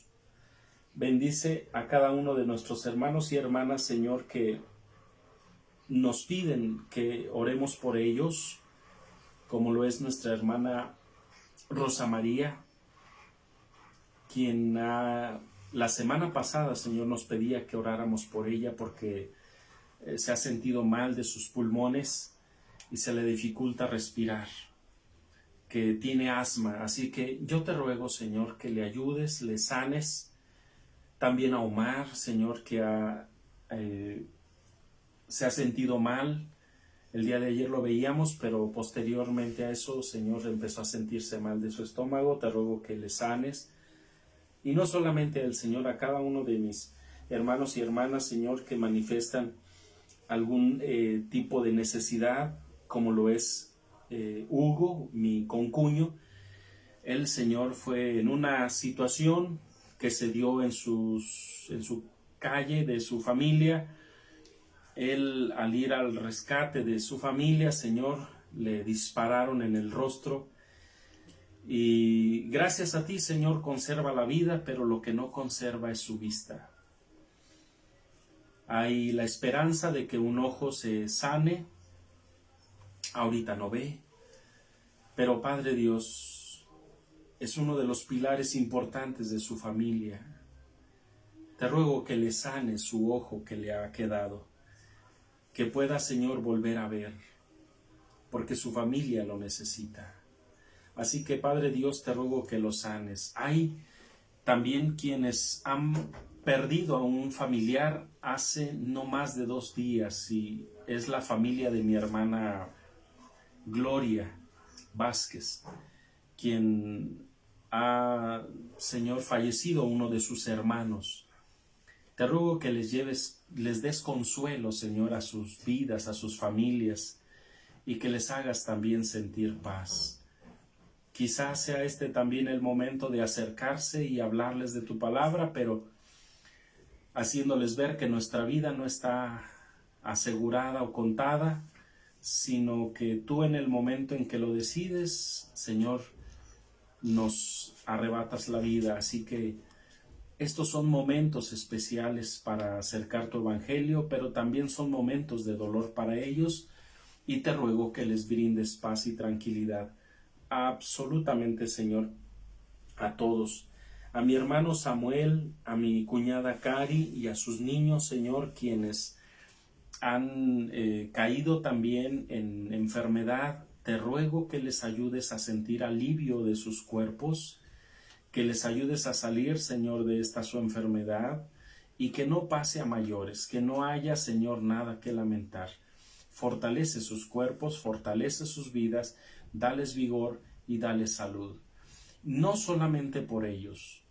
Bendice a cada uno de nuestros hermanos y hermanas, Señor, que nos piden que oremos por ellos, como lo es nuestra hermana Rosa María, quien la semana pasada, Señor, nos pedía que oráramos por ella porque se ha sentido mal de sus pulmones y se le dificulta respirar, que tiene asma. Así que yo te ruego, Señor, que le ayudes, le sanes. También a Omar, Señor, que se ha sentido mal. El día de ayer lo veíamos, pero posteriormente a eso, Señor, empezó a sentirse mal de su estómago. Te ruego que le sanes. Y no solamente al Señor, a cada uno de mis hermanos y hermanas, Señor, que manifiestan algún tipo de necesidad, como lo es Hugo, mi concuño. Él, Señor, fue en una situación que se dio en su calle, de su familia. Él, al ir al rescate de su familia, Señor, le dispararon en el rostro. Y gracias a ti, Señor, conserva la vida, pero lo que no conserva es su vista. Hay la esperanza de que un ojo se sane. Ahorita no ve, pero Padre Dios, es uno de los pilares importantes de su familia. Te ruego que le sane su ojo que le ha quedado, que pueda, Señor, volver a ver, porque su familia lo necesita. Así que, Padre Dios, te ruego que lo sanes. Hay también quienes han perdido a un familiar hace no más de 2 días, y es la familia de mi hermana Gloria Vázquez, quien ha, Señor, fallecido uno de sus hermanos. Te ruego que les des consuelo, Señor, a sus vidas, a sus familias, y que les hagas también sentir paz. Quizás sea este también el momento de acercarse y hablarles de tu palabra, pero haciéndoles ver que nuestra vida no está asegurada o contada, sino que tú en el momento en que lo decides, Señor, nos arrebatas la vida. Así que estos son momentos especiales para acercar tu evangelio, pero también son momentos de dolor para ellos, y te ruego que les brindes paz y tranquilidad. Absolutamente, Señor, a todos. A mi hermano Samuel, a mi cuñada Cari y a sus niños, Señor, quienes han caído también en enfermedad, te ruego que les ayudes a sentir alivio de sus cuerpos, que les ayudes a salir, Señor, de esta su enfermedad, y que no pase a mayores, que no haya, Señor, nada que lamentar. Fortalece sus cuerpos, fortalece sus vidas, dales vigor y dales salud. No solamente por ellos.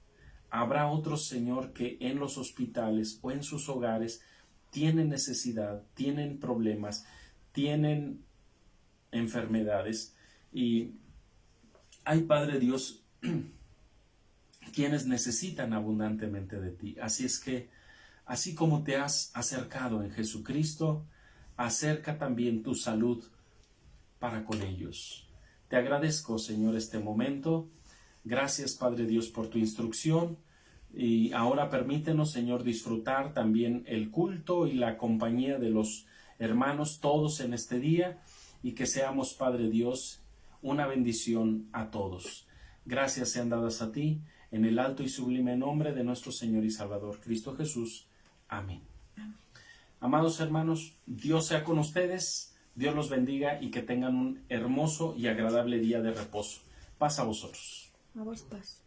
Habrá otros, Señor, que en los hospitales o en sus hogares tienen necesidad, tienen problemas, tienen enfermedades, y hay, Padre Dios, quienes necesitan abundantemente de ti. Así es que, así como te has acercado en Jesucristo, acerca también tu salud para con ellos. Te agradezco, Señor, este momento. Gracias, Padre Dios, por tu instrucción. Y ahora permítenos, Señor, disfrutar también el culto y la compañía de los hermanos todos en este día, y que seamos, Padre Dios, una bendición a todos. Gracias sean dadas a ti, en el alto y sublime nombre de nuestro Señor y Salvador, Cristo Jesús. Amén. Amados hermanos, Dios sea con ustedes, Dios los bendiga y que tengan un hermoso y agradable día de reposo. Paz a vosotros. A vos paz.